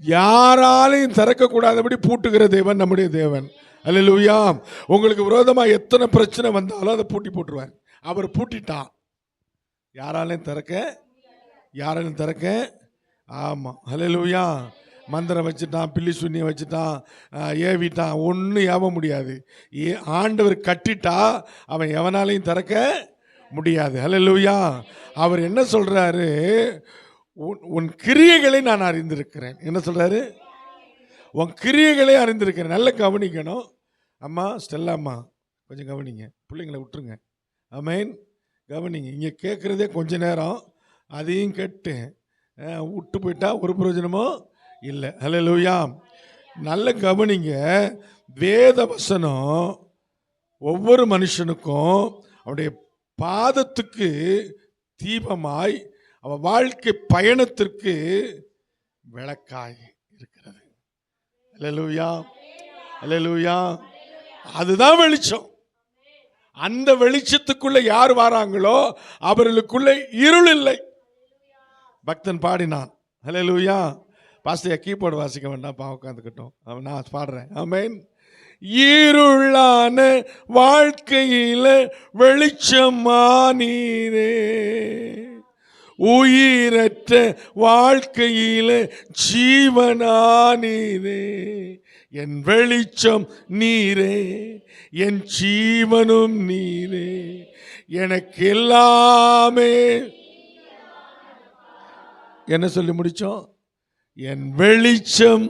யாராலையும் திறக்கக்கூடாதபடி பூட்டுகிற தேவன் நம்முடைய தேவன். அல்லேலூயா. உங்களுக்கு விரோதமாக எத்தனை பிரச்சனை வந்தாலும் அதை பூட்டி போட்டுருவார். அவர் பூட்டிட்டான். யாராலையும் திறக்க, யாராலையும் திறக்க. ஆமாம். அல்லேலூயா. மந்திரம் வச்சுட்டான், பில்லி சுண்ணியை வச்சுட்டான், ஏவிட்டான், ஒன்றும் ஏவ முடியாது. ஆண்டவர் கட்டிட்டா அவன் எவனாலையும் திறக்க முடியாது. ஹல்லேலூயா. அவர் என்ன சொல்றாரு? உன் கிரியைகளை நான் அறிந்திருக்கிறேன். என்ன சொல்றாரு? உன் கிரியைகளை அறிந்திருக்கிறேன். நல்ல கவனிக்கணும். அம்மா ஸ்டெல்லா அம்மா கொஞ்சம் கவனிங்க, பிள்ளைங்களை விட்டுருங்க. ஆமென். கவனிங்க. இங்கே கேட்குறதே கொஞ்ச நேரம், அதையும் கேட்டு விட்டு போயிட்டா ஒரு பிரயோஜனமும் இல்லை. ஹல்லேலூயா. நல்ல கவனிங்க. வேத வசனம் ஒவ்வொரு மனுஷனுக்கும் அவனுடைய பாதத்துக்கு தீபமாய், அவன் வாழ்க்கை பயணத்திற்கு விளக்காய் இருக்கிறது. ஹல்லேலூயா, ஹல்லேலூயா. அதுதான் வெளிச்சம். அந்த வெளிச்சத்துக்குள்ள யார் வராங்களோ அவர்களுக்குள்ள இருள் இல்லை. பக்தன் பாடினான். ஹல்லேலூயா. பாஸ்டர் கீபோர்டு வாசிக்க வேண்டாம், உட்காந்துக்கிட்டோம். நான் பாடுறேன். ஆமென். இருளான வாழ்க்கையில வெளிச்சமானீரே, உயிரற்ற வாழ்க்கையில ஜீவனானீரே, என் வெளிச்சம் நீரே, என் ஜீவனும் நீரே, எனக்கு எல்லாமே. என்ன சொல்லி முடிச்சோம்? என் வெளிச்சம்.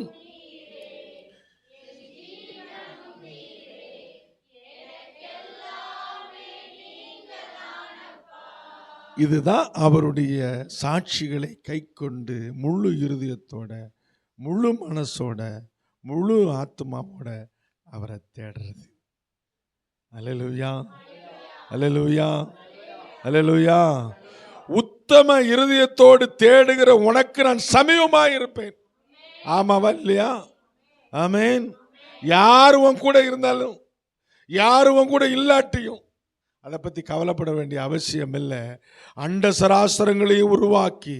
இதுதான் அவருடைய சாட்சிகளை கை கொண்டு முழு இருதயத்தோட, முழு மனசோட, முழு ஆத்மாவோட அவரை தேடுறது. அல்லேலூயா, அல்லேலூயா, அல்லேலூயா. உத்தம இருதயத்தோடு தேடுகிற உனக்கு நான் சமீபமாக இருப்பேன். ஆமாவா இல்லையா? ஆமென். யார் உன் கூட இருந்தாலும், யார் உன் கூட இல்லாட்டியும் அதை பற்றி கவலைப்பட வேண்டிய அவசியம் இல்லை. அண்ட சராசரங்களையும் உருவாக்கி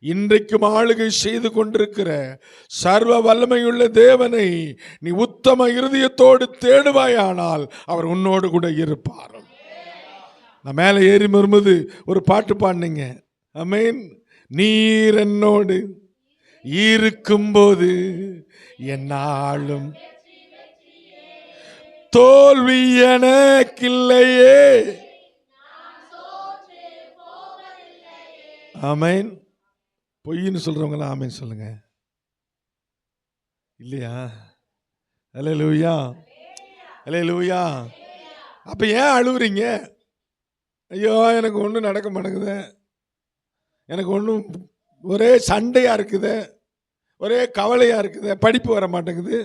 இன்றைக்கும் ஆளுகை செய்து கொண்டிருக்கிற சர்வ வல்லமையுள்ள தேவனை நீ உத்தம இருதயத்தோடு தேடுவாயானால் அவர் உன்னோடு கூட இருப்பார். நான் மேலே ஏறி வரும்போது ஒரு பாட்டு பாடினீங்க. ஆமென். நீர் என்னோடு இருக்கும்போது என்னாலும் தோல்வி எனக்கில்லையே. ஆமென். பொய்ன்னு சொல்றவங்களா ஆமென் சொல்லுங்க. இல்லையா? அல்லேலூயா, அல்லேலூயா. அப்ப ஏன் அழுவுறீங்க? ஐயோ எனக்கு ஒன்றும் நடக்க மாட்டேங்குது, எனக்கு ஒன்றும் ஒரே சண்டையாக இருக்குது, ஒரே கவலையாக இருக்குது, படிப்பு வர மாட்டேங்குது,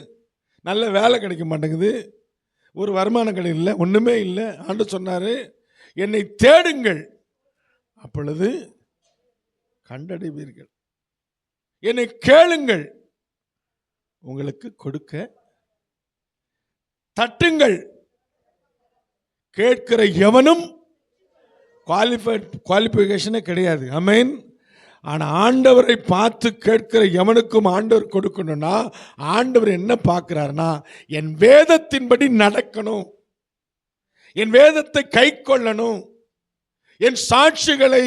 நல்ல வேலை கிடைக்க மாட்டேங்குது, ஒரு வருமானம் கிடைக்கல, ஒன்றுமே இல்லை. ஆண்டவர் சொன்னார், என்னை தேடுங்கள் அப்பொழுது கண்டடைவீர்கள், என்னை கேளுங்கள் உங்களுக்கு கொடுக்க, தட்டுங்கள். கேட்கிற எவனும் குவாலிஃபிகேஷனே கிடையாது. ஆமென். ஆனால் ஆண்டவரை பார்த்து கேட்கிற எவனுக்கும் ஆண்டவர் கொடுக்கணும்னா ஆண்டவர் என்ன பார்க்கிறாருன்னா, என் வேதத்தின்படி நடக்கணும், என் வேதத்தை கை கொள்ளணும், என் சாட்சிகளை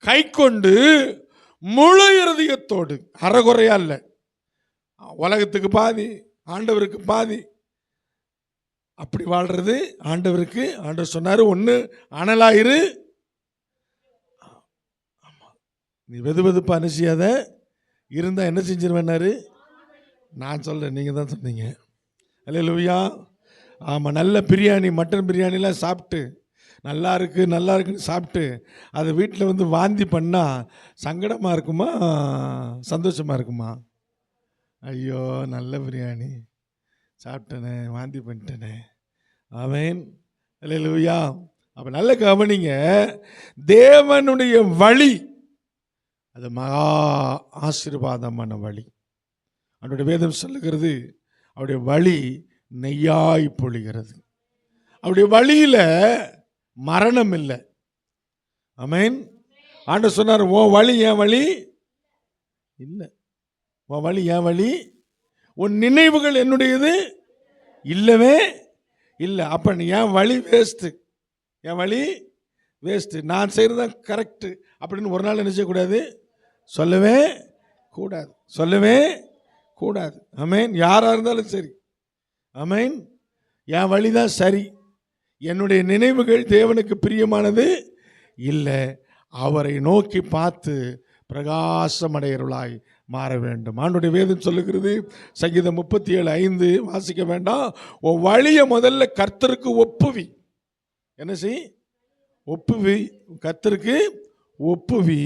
கை கொண்டு முழு இருதயத்தோடு, அறகுறையா இல்லை, உலகத்துக்கு பாதி ஆண்டவருக்கு பாதி, அப்படி வாழ்றது ஆண்டவருக்கு. ஆண்டவர் சொன்னாரு, ஒன்று அனலாயிரு, நீ வெது வெதுப்பா அனுசியாத இருந்தால் என்ன செஞ்சிருவேன்னாரு. நான் சொல்கிறேன், நீங்கள் தான் சொன்னீங்க. அல்லேலூயா. ஆமாம். நல்ல பிரியாணி, மட்டன் பிரியாணிலாம் சாப்பிட்டு நல்லா இருக்கு நல்லா இருக்குன்னு சாப்பிட்டு அதை வீட்டில் வந்து வாந்தி பண்ணால் சங்கடமாக இருக்குமா சந்தோஷமாக இருக்குமா? ஐயோ நல்ல பிரியாணி சாப்பிட்டேனே, வாந்தி பண்ணிட்டேனே. ஆமென். அல்லேலூயா. அப்போ நல்ல கவனிங்க, தேவனுடைய வழி அது மகா ஆசீர்வாதமான வழி. அவருடைய வேதம் சொல்லுகிறது, அவருடைய வழி நெய்யாய் பொழிகிறது. அவருடைய வழியில மரணம் இல்லை. ஆமென். ஆண்டவர் சொன்னார், உன் வழி என் வழி இல்லை, உன் வழி என் வழி, உன் நினைவுகள் என்னுடையது இல்லவே இல்லை. அப்ப என் வழி வேஸ்ட்டு, என் வழி வேஸ்ட்டு, நான் செய்கிறது தான் கரெக்டு அப்படின்னு ஒரு நாள் என்ன செய்யக்கூடாது, சொல்லவே கூடாது, சொல்லவே கூடாது. ஆமென். யாராக இருந்தாலும் சரி, ஆமென், என் வழிதான் சரி, என்னுடைய நினைவுகள் தேவனுக்கு பிரியமானது இல்லை, அவரை நோக்கி பார்த்து பிரகாசம் அடைகிறவளாய் மாற வேண்டும். ஆண்டவருடைய வேதம் சொல்லுகிறது, சங்கீதம் 37:5 வாசிக்க வேண்டாம், உன் வழியை முதல்ல கர்த்தருக்கு ஒப்புவி. என்ன செய்? ஒப்புவி, கர்த்தருக்கு ஒப்புவி,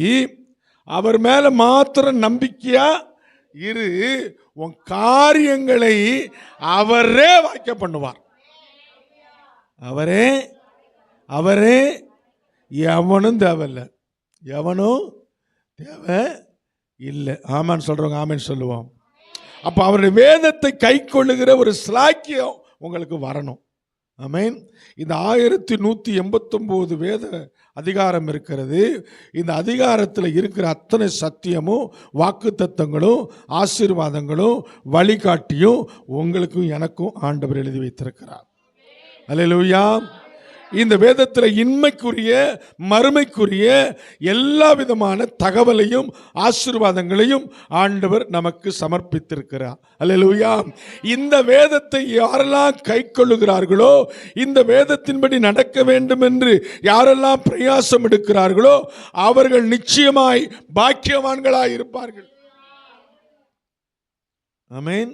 அவர் மேல மாத்திரம் நம்பிக்கையா இரு, உன் காரியங்களை அவரே வாய்க்க பண்ணுவார். அவரே அவரே எவனும் தேவையில்லை, எவனும் தேவை இல்லை. ஆமான்னு சொல்றவங்க ஆமேன்னு சொல்லுவோம். அப்ப அவருடைய வேதத்தை கை கொள்ளுகிற ஒரு ஸ்லாக்கியம் உங்களுக்கு வரணும். ஆமென். இந்த 1189 வேத அதிகாரம் இருக்கிறது. இந்த அதிகாரத்தில் இருக்கிற அத்தனை சத்தியமும் வாக்குத்தத்தங்களும் ஆசீர்வாதங்களும் வழிகாட்டியும் உங்களுக்கும் எனக்கும் ஆண்டவர் எழுதி வைத்திருக்கிறார். அல்லேலூயா. இந்த வேதத்தில் இன்மைக்குரிய மறுமைக்குரிய எல்லா விதமான தகவலையும் ஆசீர்வாதங்களையும் ஆண்டவர் நமக்கு சமர்ப்பித்திருக்கிறார். அல்லேலூயா. இந்த வேதத்தை யாரெல்லாம் கை கொள்ளுகிறார்களோ, இந்த வேதத்தின்படி நடக்க வேண்டும் என்று யாரெல்லாம் பிரயாசம் எடுக்கிறார்களோ, அவர்கள் நிச்சயமாய் பாக்கியவான்களாய் இருப்பார்கள். ஆமென்.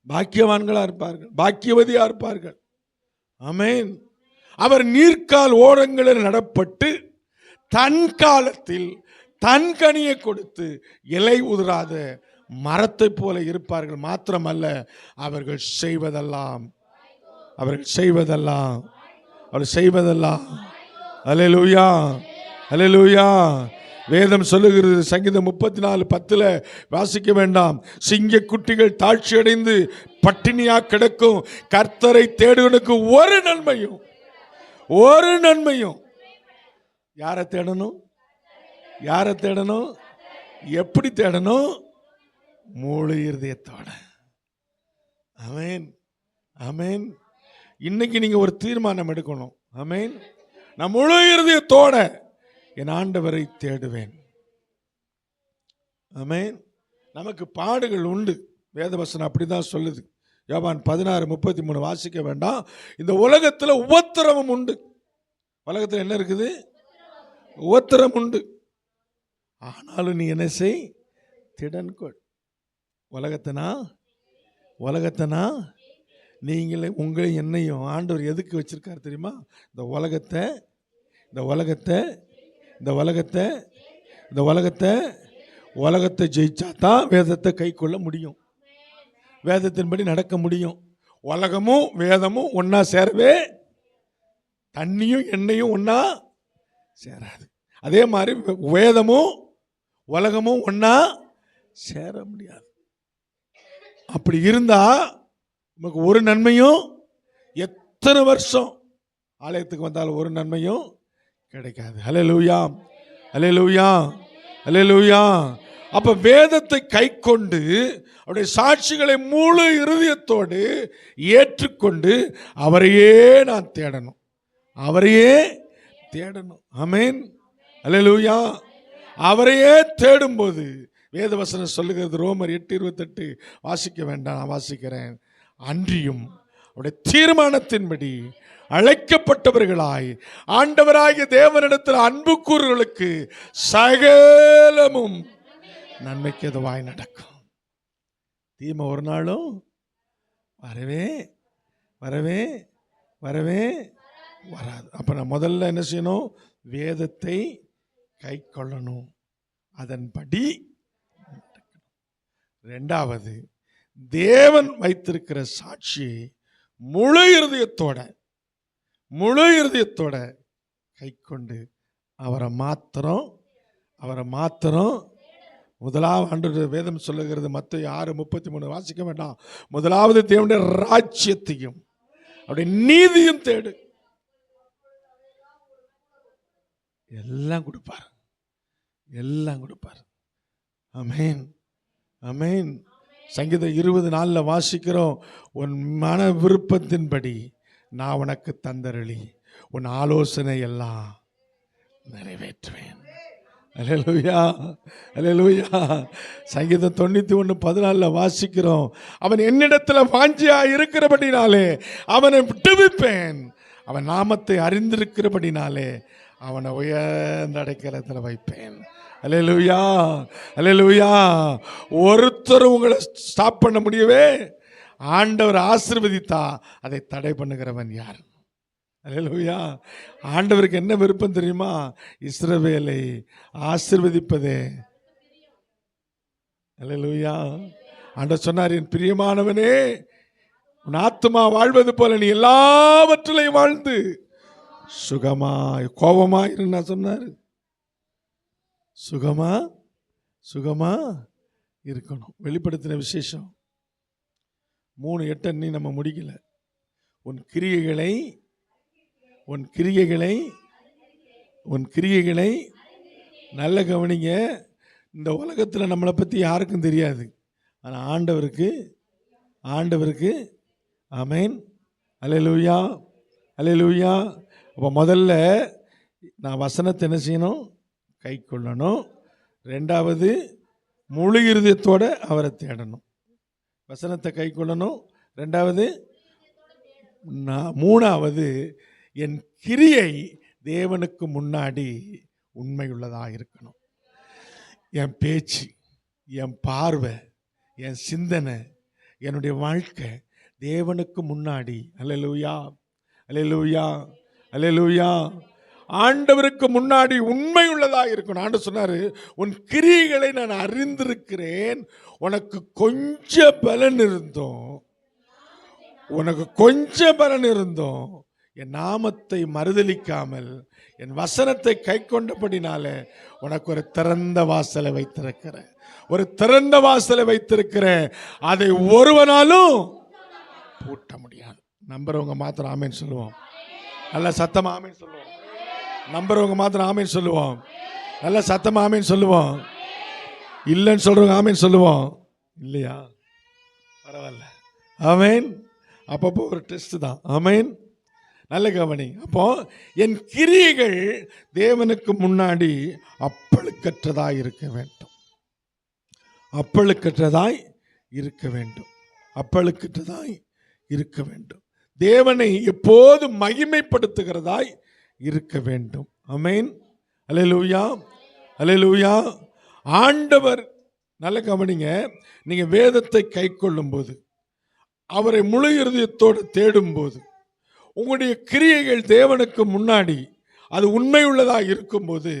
பாக்கியவான்களா இருப்பார்கள், பாக்கியவதியா இருப்பார்கள். ஆமென். அவர் நீர்க்கால் ஓரங்களில் நடப்பட்டு தன் காலத்தில் தன் கனியை கொடுத்து இலை உதிராத மரத்தை போல இருப்பார்கள். மாத்திரமல்ல, அவர்கள் செய்வதெல்லாம் அல்லேலூயா, அல்லேலூயா. வேதம் சொல்லுகிறது, சங்கீதம் 34:10 வாசிக்க வேண்டாம், சிங்க குட்டிகள் தாழ்ச்சி அடைந்து பட்டினியா கிடக்கும், கர்த்தரை தேடுவனுக்கு ஒரு நன்மையும். யாரை தேடணும்? யாரை தேடணும்? எப்படி தேடணும்? முழு இருதயத்தோட. ஆமென், ஆமென். இன்னைக்கு நீங்க ஒரு தீர்மானம் எடுக்கணும். ஆமென். நான் முழு இருதயத்தோட என் ஆண்டவரை தேடுவேன். ஆமென். நமக்கு பாடுகள் உண்டு, வேதவசனம் அப்படிதான் சொல்லுது. யோவான் 16:33 வாசிக்க வேண்டாம். இந்த உலகத்தில் உபத்திரவம் உண்டு. உலகத்தில் என்ன இருக்குது? உபத்திரம் உண்டு. ஆனாலும் நீ என்ன செய்? திடன் கொள். உலகத்தனா நீங்களே உங்களை என்னையும் ஆண்டவர் எதுக்கு வச்சிருக்காரு தெரியுமா? இந்த உலகத்தை ஜெயிச்சா தான் வேதத்தை கை கொள்ள முடியும், வேதத்தின்படி நடக்க முடியும். உலகமும் வேதமும் ஒன்னா சேரவே, தண்ணியும் எண்ணெயும் ஒன்னா சேராது. அதே மாதிரி வேதமும் உலகமும் ஒன்னா சேர முடியாது. அப்படி இருந்தா நமக்கு ஒரு நன்மையும், எத்தனை வருஷம் ஆலயத்துக்கு வந்தாலும் ஒரு நன்மையும் கிடைக்காது. அல்லேலூயா, அல்லேலூயா, அல்லேலூயா. அப்ப வேதத்தை கை கொண்டு அவருடைய சாட்சிகளை முழு இருதயத்தோடு ஏற்றுக்கொண்டு அவரையே நான் தேடணும், அவரையே தேடணும். ஆமென், அல்லேலூயா. அவரையே தேடும்போது வேதவசனம் சொல்லுகிறது, ரோமர் 8:28 வாசிக்க வேண்டாம், நான் வாசிக்கிறேன். அன்றியும் அவருடைய தீர்மானத்தின்படி அழைக்கப்பட்டவர்களாய் ஆண்டவராகிய தேவனிடத்தில் அன்பு கூறுகளுக்கு சகலமும் நன்மைக்கு எதுவாய் நடக்கும். தீமை ஒரு நாளும் வரவே வரவே வரவே வராது. அப்ப நான் முதல்ல என்ன செய்யணும்? வேதத்தை கை கொள்ளணும், அதன்படி. இரண்டாவது, தேவன் வைத்திருக்கிற சாட்சியை முழு இருதயத்தோட கை கொண்டு அவரை மாத்திரம் முதலாவது ஆண்டு வேதம் சொல்லுகிறது, மத்தேயு 6:33 வாசிக்க வேண்டாம். முதலாவது தேவனுடைய ராஜ்யத்தையும் அவருடைய நீதியும் தேடு, எல்லாம் கொடுப்பார். ஆமென், ஆமென். சங்கீதம் 20:4 வாசிக்கிறோம், உன் மன விருப்பத்தின்படி நான் உனக்கு தந்தருளி உன் ஆலோசனை எல்லாம் நிறைவேற்றுவேன். அல்லேலூயா, அல்லேலூயா. சங்கீதம் 91:14 வாசிக்கிறோம், அவன் என்னிடத்தில் வாஞ்சியா இருக்கிறபடினாலே அவனை விட்டுவிப்பேன், அவன் நாமத்தை அறிந்திருக்கிறபடினாலே அவனை உயர்ந்த அடைக்கலத்தில் வைப்பேன். அல்லேலூயா, அல்லேலூயா. ஒருத்தரும் உங்களை ஸ்டாப் பண்ண முடியவே, ஆண்டவர் ஆசீர்வதித்தா அதை தடை பண்ணுகிறவன் யார்? அல்லேலூயா. ஆண்டவருக்கு என்ன விருப்பம் தெரியுமா? இஸ்ரவேலை ஆசீர்வதிப்பதே. அல்லேலூயா. ஆண்டவர் சொன்னார், என் பிரியமானவனே, உன் ஆத்துமா வாழ்வது போல நீ எல்லாவற்றிலையும் வாழ்ந்து சுகமாய் கோபமாயிரு சொன்னார். சுகமா இருக்கணும். வெளிப்படுத்தின விசேஷம் 3:8 நீ நம்ம முடிக்கல. உன் கிரியைகளை நல்ல கவனிங்க. இந்த உலகத்தில் நம்மளை பற்றி யாருக்கும் தெரியாது, ஆனால் ஆண்டவருக்கு ஆமென். அல்லேலூயா, அல்லேலூயா. அப்போ முதல்ல நான் வசனத்தை என்ன செய்யணும்? கை கொள்ளணும். ரெண்டாவது, முழு இருதயத்தோட அவரை தேடணும். வசனத்தை கை கொள்ளணும். ரெண்டாவது, மூணாவது, என் கிரியை தேவனுக்கு முன்னாடி உண்மையுள்ளதாக இருக்கணும். என் பேச்சு, என் பார்வை, என் சிந்தனை, என்னுடைய வாழ்க்கை தேவனுக்கு முன்னாடி, அல்லேலூயா, அல்லேலூயா, அல்லேலூயா, ஆண்டவருக்கு முன்னாடி உண்மை உள்ளதாக இருக்கணும். ஆண்டவர் சொன்னாரு, உன் கிரியைகளை நான் அறிந்திருக்கிறேன், உனக்கு கொஞ்சம் பலன் இருந்தோம், என் நாமத்தை மறுதலிக்காமல் என் வசனத்தை கை கொண்டபடினால உனக்கு ஒரு திறந்த வாசலை வைத்திருக்கிறேன், அதை ஒருவனாலும் பூட்ட முடியாது. நம்புறவங்க மாத்திரம் ஆமேன் சொல்லுவோம். நல்ல சத்தமா ஆமேன் சொல்லுவோம். நம்புறவங்க மாத்திரம் ஆமேன் சொல்லுவோம். நல்ல சத்தமா ஆமேன் சொல்லுவோம். இல்லைன்னு சொல்றவங்க ஆமேன் சொல்லுவோம். இல்லையா? பரவாயில்ல. ஆமேன். அப்பப்போ ஒரு டெஸ்ட் தான். ஆமேன். நல்ல கவனி. அப்போ என் கிரியைகள் தேவனுக்கு முன்னாடி அப்பழுக்கற்றதாய் இருக்க வேண்டும். அப்பழுக்கற்றதாய் இருக்க வேண்டும். தேவனை எப்போது மகிமைப்படுத்துகிறதாய் இருக்க வேண்டும். ஆமென். அல்லேலூயா, அல்லேலூயா. ஆண்டவர், நல்ல கவனிங்க, நீங்க வேதத்தை கை கொள்ளும் போது, அவரை முழு இருதயத்தோடு தேடும் போது, உங்களுடைய கிரியைகள் தேவனுக்கு முன்னாடி அது உண்மை உள்ளதாக இருக்கும்போது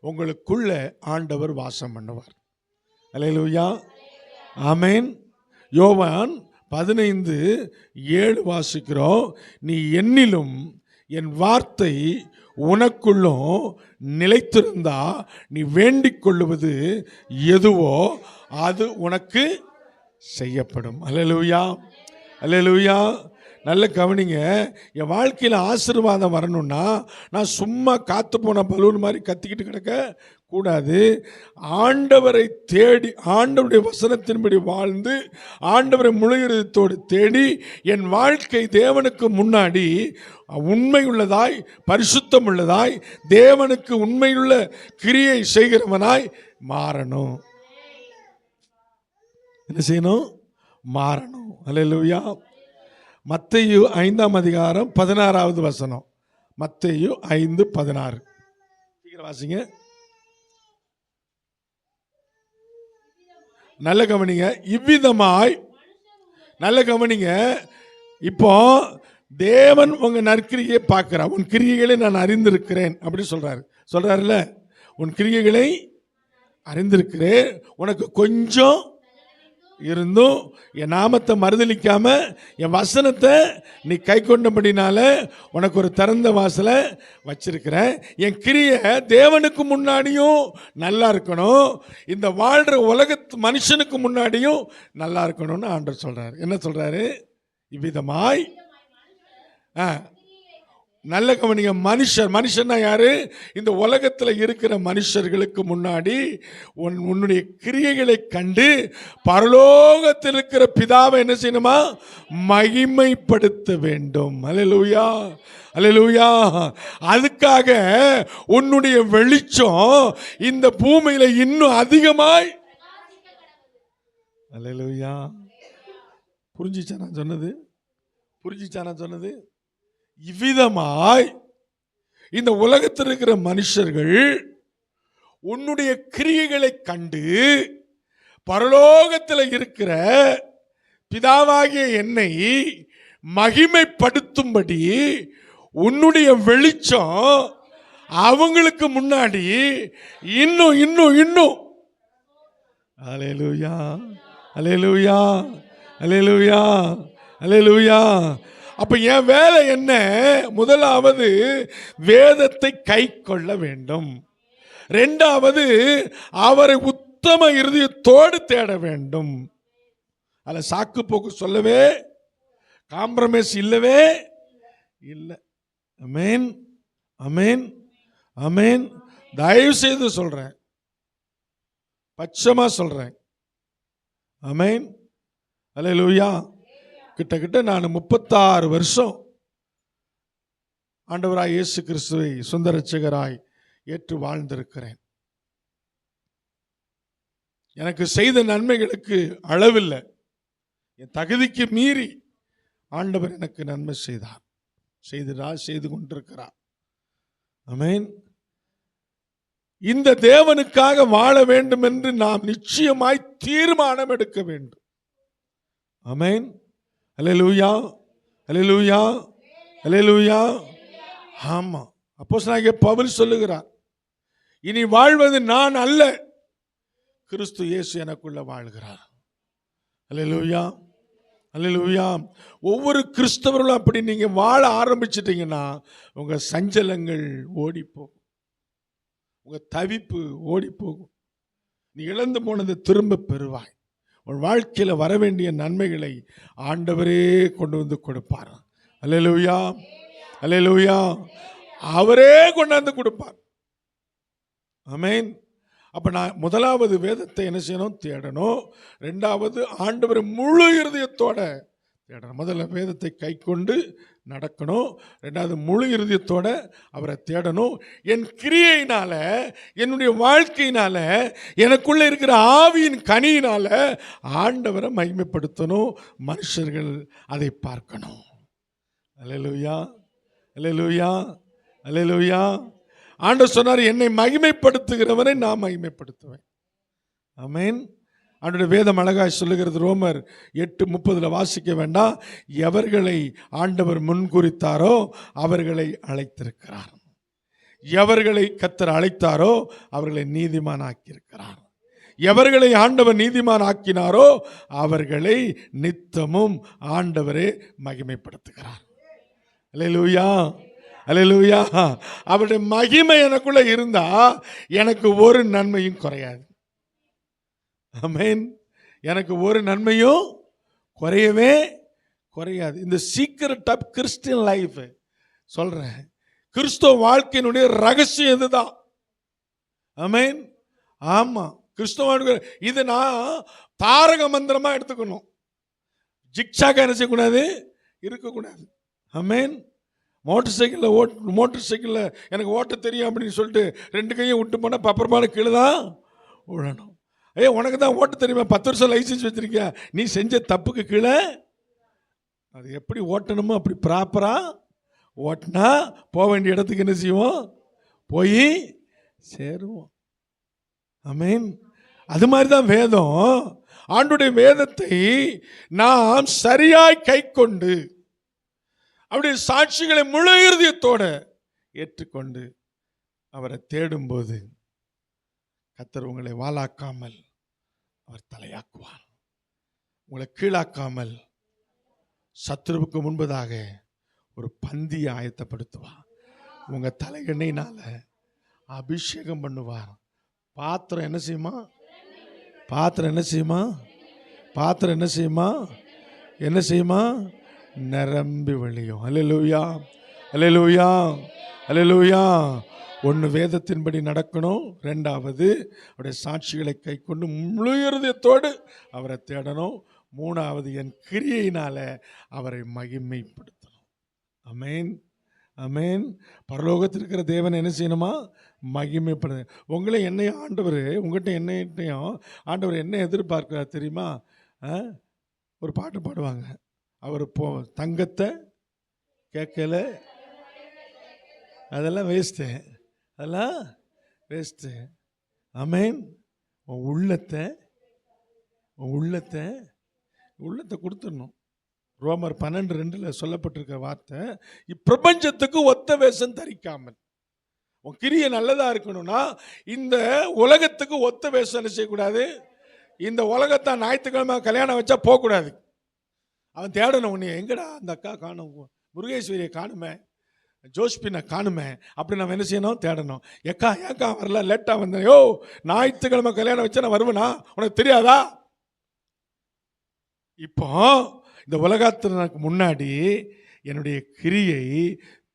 உங்களுக்குள்ள ஆண்டவர் வாசம் பண்ணுவார். அல்லேலூயா, ஆமென். யோவான் 15:7 வாசிக்கிறோம், நீ என்னிலும் என் வார்த்தை உனக்குள்ளும் நிலைத்திருந்தா நீ வேண்டிக் கொள்ளுவது எதுவோ அது உனக்கு செய்யப்படும். அல்லேலூயா, அல்லேலூயா. நல்ல கவனிங்க. என் வாழ்க்கையில் ஆசீர்வாதம் வரணும்னா நான் சும்மா காத்து போன பலூன் மாதிரி கத்திக்கிட்டு கிடக்க கூடாது. ஆண்டவரை தேடி, ஆண்டவருடைய வசனத்தின்படி வாழ்ந்து, ஆண்டவரை முழு இருதயத்தோடு தேடி, என் வாழ்க்கை தேவனுக்கு முன்னாடி உண்மை உள்ளதாய், பரிசுத்தம் உள்ளதாய், தேவனுக்கு உண்மையுள்ள கிரியை செய்கிறவனாய் மாறணும். என்ன செய்யணும்? மாறணும். அல்லேலூயா. மத்தேயு 5:16 மத்தேயு 5:16 வாசிங்க. நல்ல கவனிங்க. இவ்விதமாய், நல்ல கவனிங்க, இப்போ தேவன் உங்க நற்கிரியை பார்க்கிறார். உன் கிரியைகளை நான் அறிந்திருக்கிறேன் அப்படி சொல்றாருல்ல. உன் கிரியைகளை அறிந்திருக்கிறேன், உனக்கு கொஞ்சம் இருந்தும் என் நாமத்தை மறுதலிக்காம என் வசனத்தை நீ கை கொண்டபடினால உனக்கு ஒரு திறந்த வாசலை வச்சிருக்கிறேன். என் கிரியை தேவனுக்கு முன்னாடியும் நல்லா இருக்கணும், இந்த வாழ்ற உலகத்து மனுஷனுக்கு முன்னாடியும் நல்லா இருக்கணும்னு ஆண்டவர் சொல்றாரு. என்ன சொல்றாரு? இவ்விதமாய் நல்ல கவனிங்க. மனுஷன்னா யாரு? இந்த உலகத்தில் இருக்கிற மனுஷர்களுக்கு முன்னாடி உன்னுடைய கிரியைகளை கண்டு பரலோகத்தில் இருக்கிற பிதாவை என்ன செய்யணுமா? மகிமைப்படுத்த வேண்டும். அல்லேலூயா, அல்லேலூயா. அதுக்காக உன்னுடைய வெளிச்சம் இந்த பூமியில இன்னும் அதிகமாய். அல்லேலூயா. புரிஞ்சிச்சா நான் சொன்னது? இவ்விதமாய் இந்த உலகத்தில் இருக்கிற மனுஷர்கள் உன்னுடைய கிரியைகளை கண்டு பரலோகத்தில் இருக்கிற பிதாவாகிய என்னை மகிமைப்படுத்தும்படி உன்னுடைய வெளிச்சம் அவங்களுக்கு முன்னாடி இன்னும் இன்னும் இன்னும். அல்லேலூயா, அல்லேலூயா, அல்லேலூயா, அல்லேலூயா. அப்ப என் வேலை என்ன? முதலாவது வேதத்தை கை கொள்ள வேண்டும். இரண்டாவது அவரை உத்தம இருதயத்தோடு தேட வேண்டும். அல்ல சாக்கு போக்கு சொல்லவே, காம்ப்ரமைஸ் இல்லவே இல்லை. அமேன், அமேன், அமேன். தயவு செய்து சொல்றேன், பட்சமா சொல்றேன். அமேன், அல்லேலூயா. கிட்டத்தட்ட நான் 36 வருஷம் ஆண்டவராய் இயேசு கிறிஸ்துவை சொந்த இரட்சகராய் ஏற்று வாழ்ந்திருக்கிறேன். எனக்கு செய்த நன்மைகளுக்கு அளவில்லை. என் தகுதிக்கு மீறி ஆண்டவர் எனக்கு நன்மை செய்து கொண்டிருக்கிறார். ஆமென். இந்த தேவனுக்காக வாழ வேண்டும் என்று நாம் நிச்சயமாய் தீர்மானம் எடுக்க வேண்டும். ஆமென். அல்லேலூயா, அல்லேலூயா, அல்லேலூயா. ஆமா, அப்போஸ்தலனாகிய பவுல் சொல்லுகிறார், இனி வாழ்வது நான் அல்ல, கிறிஸ்து இயேசு எனக்குள்ள வாழ்கிறார். அல்லேலூயா, அல்லேலூயா. ஒவ்வொரு கிறிஸ்தவர்களும் அப்படி நீங்க வாழ ஆரம்பிச்சிட்டீங்கன்னா உங்க சஞ்சலங்கள் ஓடி போகும், உங்க தவிப்பு ஓடி போகும். நீ இழந்து போனதை திரும்ப பெறுவாய். உன் வாழ்க்கையில் வர வேண்டிய நன்மைகளை ஆண்டவரே கொண்டு வந்து கொடுப்பார். அல்லேலூயா, அல்லேலூயா. அவரே கொண்டாந்து கொடுப்பார். ஆமென். அப்ப நான் முதலாவது வேதத்தை என்ன செய்யணும்? தேடணும். இரண்டாவது ஆண்டவரை முழு இருதயத்தோட தேடணும். முதல்ல வேதத்தை கை கொண்டு நடக்கணும். ரெண்டாவது முழு இருதயத்தோட அவரை தேடணும். என் கிரியையினால, என்னுடைய வாழ்க்கையினால, எனக்குள்ள இருக்கிற ஆவியின் கனியினால ஆண்டவரை மகிமைப்படுத்தணும். மனுஷர்கள் அதை பார்க்கணும். அல்லேலூயா, அல்லேலூயா, அல்லேலூயா. ஆண்டவர் சொன்னார், என்னை மகிமைப்படுத்துகிறவரை நான் மகிமைப்படுத்துவேன். ஆமென். அவனுடைய வேதம் அழகாய் சொல்லுகிறது. ரோமர் 8:30 வாசிக்க வேண்டாம். எவர்களை ஆண்டவர் முன்குறித்தாரோ அவர்களை அழைத்திருக்கிறார். எவர்களை கர்த்தர் அழைத்தாரோ அவர்களை நீதிமான் ஆக்கியிருக்கிறார். எவர்களை ஆண்டவர் நீதிமான் ஆக்கினாரோ அவர்களை நித்தமும் ஆண்டவரே மகிமைப்படுத்துகிறார். அல்லேலூயா, அல்லேலூயா. அவருடைய மகிமை எனக்குள்ள இருந்தா எனக்கு ஒரு நன்மையும் குறையாது. ஆமென். எனக்கு ஒரு நன்மையும் குறையவே குறையாது. இந்த சீக்ரெட் ஆஃப் கிறிஸ்டியன் லைஃப் சொல்றேன். கிறிஸ்துவ வாழ்க்கையினுடைய ரகசியம் இதுதான். ஆமென். ஆமா, கிறிஸ்துவ இது நான் தாரக மந்திரமா எடுத்துக்கணும். ஜிக்ஸாக என்ன செய்யக்கூடாது? இருக்கக்கூடாது. ஆமென். மோட்டர் சைக்கிளில் எனக்கு ஓட்ட தெரியும் அப்படின்னு சொல்லிட்டு 2 கையும் விட்டு போனால் பப்பரமான கீழே தான் விழணும். உனக்கு தான் ஓட்ட தெரியுமா? 10 வருஷம் லைசன்ஸ் வச்சிருக்கியா? நீ செஞ்ச தப்புக்கு கீழே அது எப்படி ஓட்டணுமோ அப்படி ப்ராப்பரா ஓட்டினா போக வேண்டிய இடத்துக்கு என்ன செய்வோம்? போய் சேருவோம். ஆமென். அது மாதிரி தான் வேதம். ஆண்டுடைய வேதத்தை நாம் சரியாய் கை கொண்டு அவருடைய சாட்சிகளை முழு இருதயத்தோட ஏற்றுக்கொண்டு அவரை தேடும்போது கர்த்தர் உங்களை வாளாக்காமல் அவர் தலையாக்குவார். உங்களை கீழாக்காமல் சத்துருவுக்கு முன்பதாக ஒரு பந்தியை ஆயத்தப்படுத்துவார். உங்க தலை எண்ணெயினால அபிஷேகம் பண்ணுவார். பாத்திரம் என்ன செய்யுமா? பாத்திரம் என்ன செய்யுமா? பாத்திரம் என்ன செய்யுமா? என்ன செய்யுமா? நிரம்பி வழியும். அல்லேலூயா, அல்லேலூயா, அல்லேலூயா. ஒன்று வேதத்தின்படி நடக்கணும், ரெண்டாவது அவருடைய சாட்சிகளை கை கொண்டு முழு இருதயத்தோடு அவரை தேடணும், மூணாவது என் கிரியையினால அவரை மகிமைப்படுத்தணும். ஆமென், ஆமென். பரலோகத்தில் இருக்கிற தேவன் என்ன செய்யணுமா? மகிமைப்படுது. உங்களை என்னையும் ஆண்டவர், உங்கள்கிட்ட என்னையும் ஆண்டவர் என்ன எதிர்பார்க்கிறார் தெரியுமா? ஒரு பாட்டு பாடுவாங்க, அவர் தங்கத்தை கேட்கல, அதெல்லாம் வேஸ்ட்டு, அதெல்லாம் வேஸ்ட்டு. ஆமென். உன் உள்ளத்தை கொடுத்துடணும். ரோமர் 12:2 சொல்லப்பட்டிருக்க வார்த்தை, இப்பிரபஞ்சத்துக்கு ஒத்த வேஷம் தரிக்காமல். உன் கிரியை நல்லதா இருக்கணும்னா இந்த உலகத்துக்கு ஒத்த வேஷம் என்ன செய்யக்கூடாது? இந்த உலகத்தை ஞாயிற்றுக்கிழமை கல்யாணம் வச்சா போகக்கூடாது. அவன் தேடணும், உன்னை எங்கடா அந்த அக்கா காணும், முருகேஸ்வரியை காணுமே, ஜோஸ்பினை காணுமே, அப்படி நம்ம என்ன செய்யணும்? தேடணும். ஏக்கா வரல, லேட்டாக வந்தேன், யோ ஞாயிற்றுக்கிழமை கல்யாணம் வச்சா நான் வருவேனா, உனக்கு தெரியாதா? இப்போ இந்த உலகத்திற்கு முன்னாடி என்னுடைய கிரியை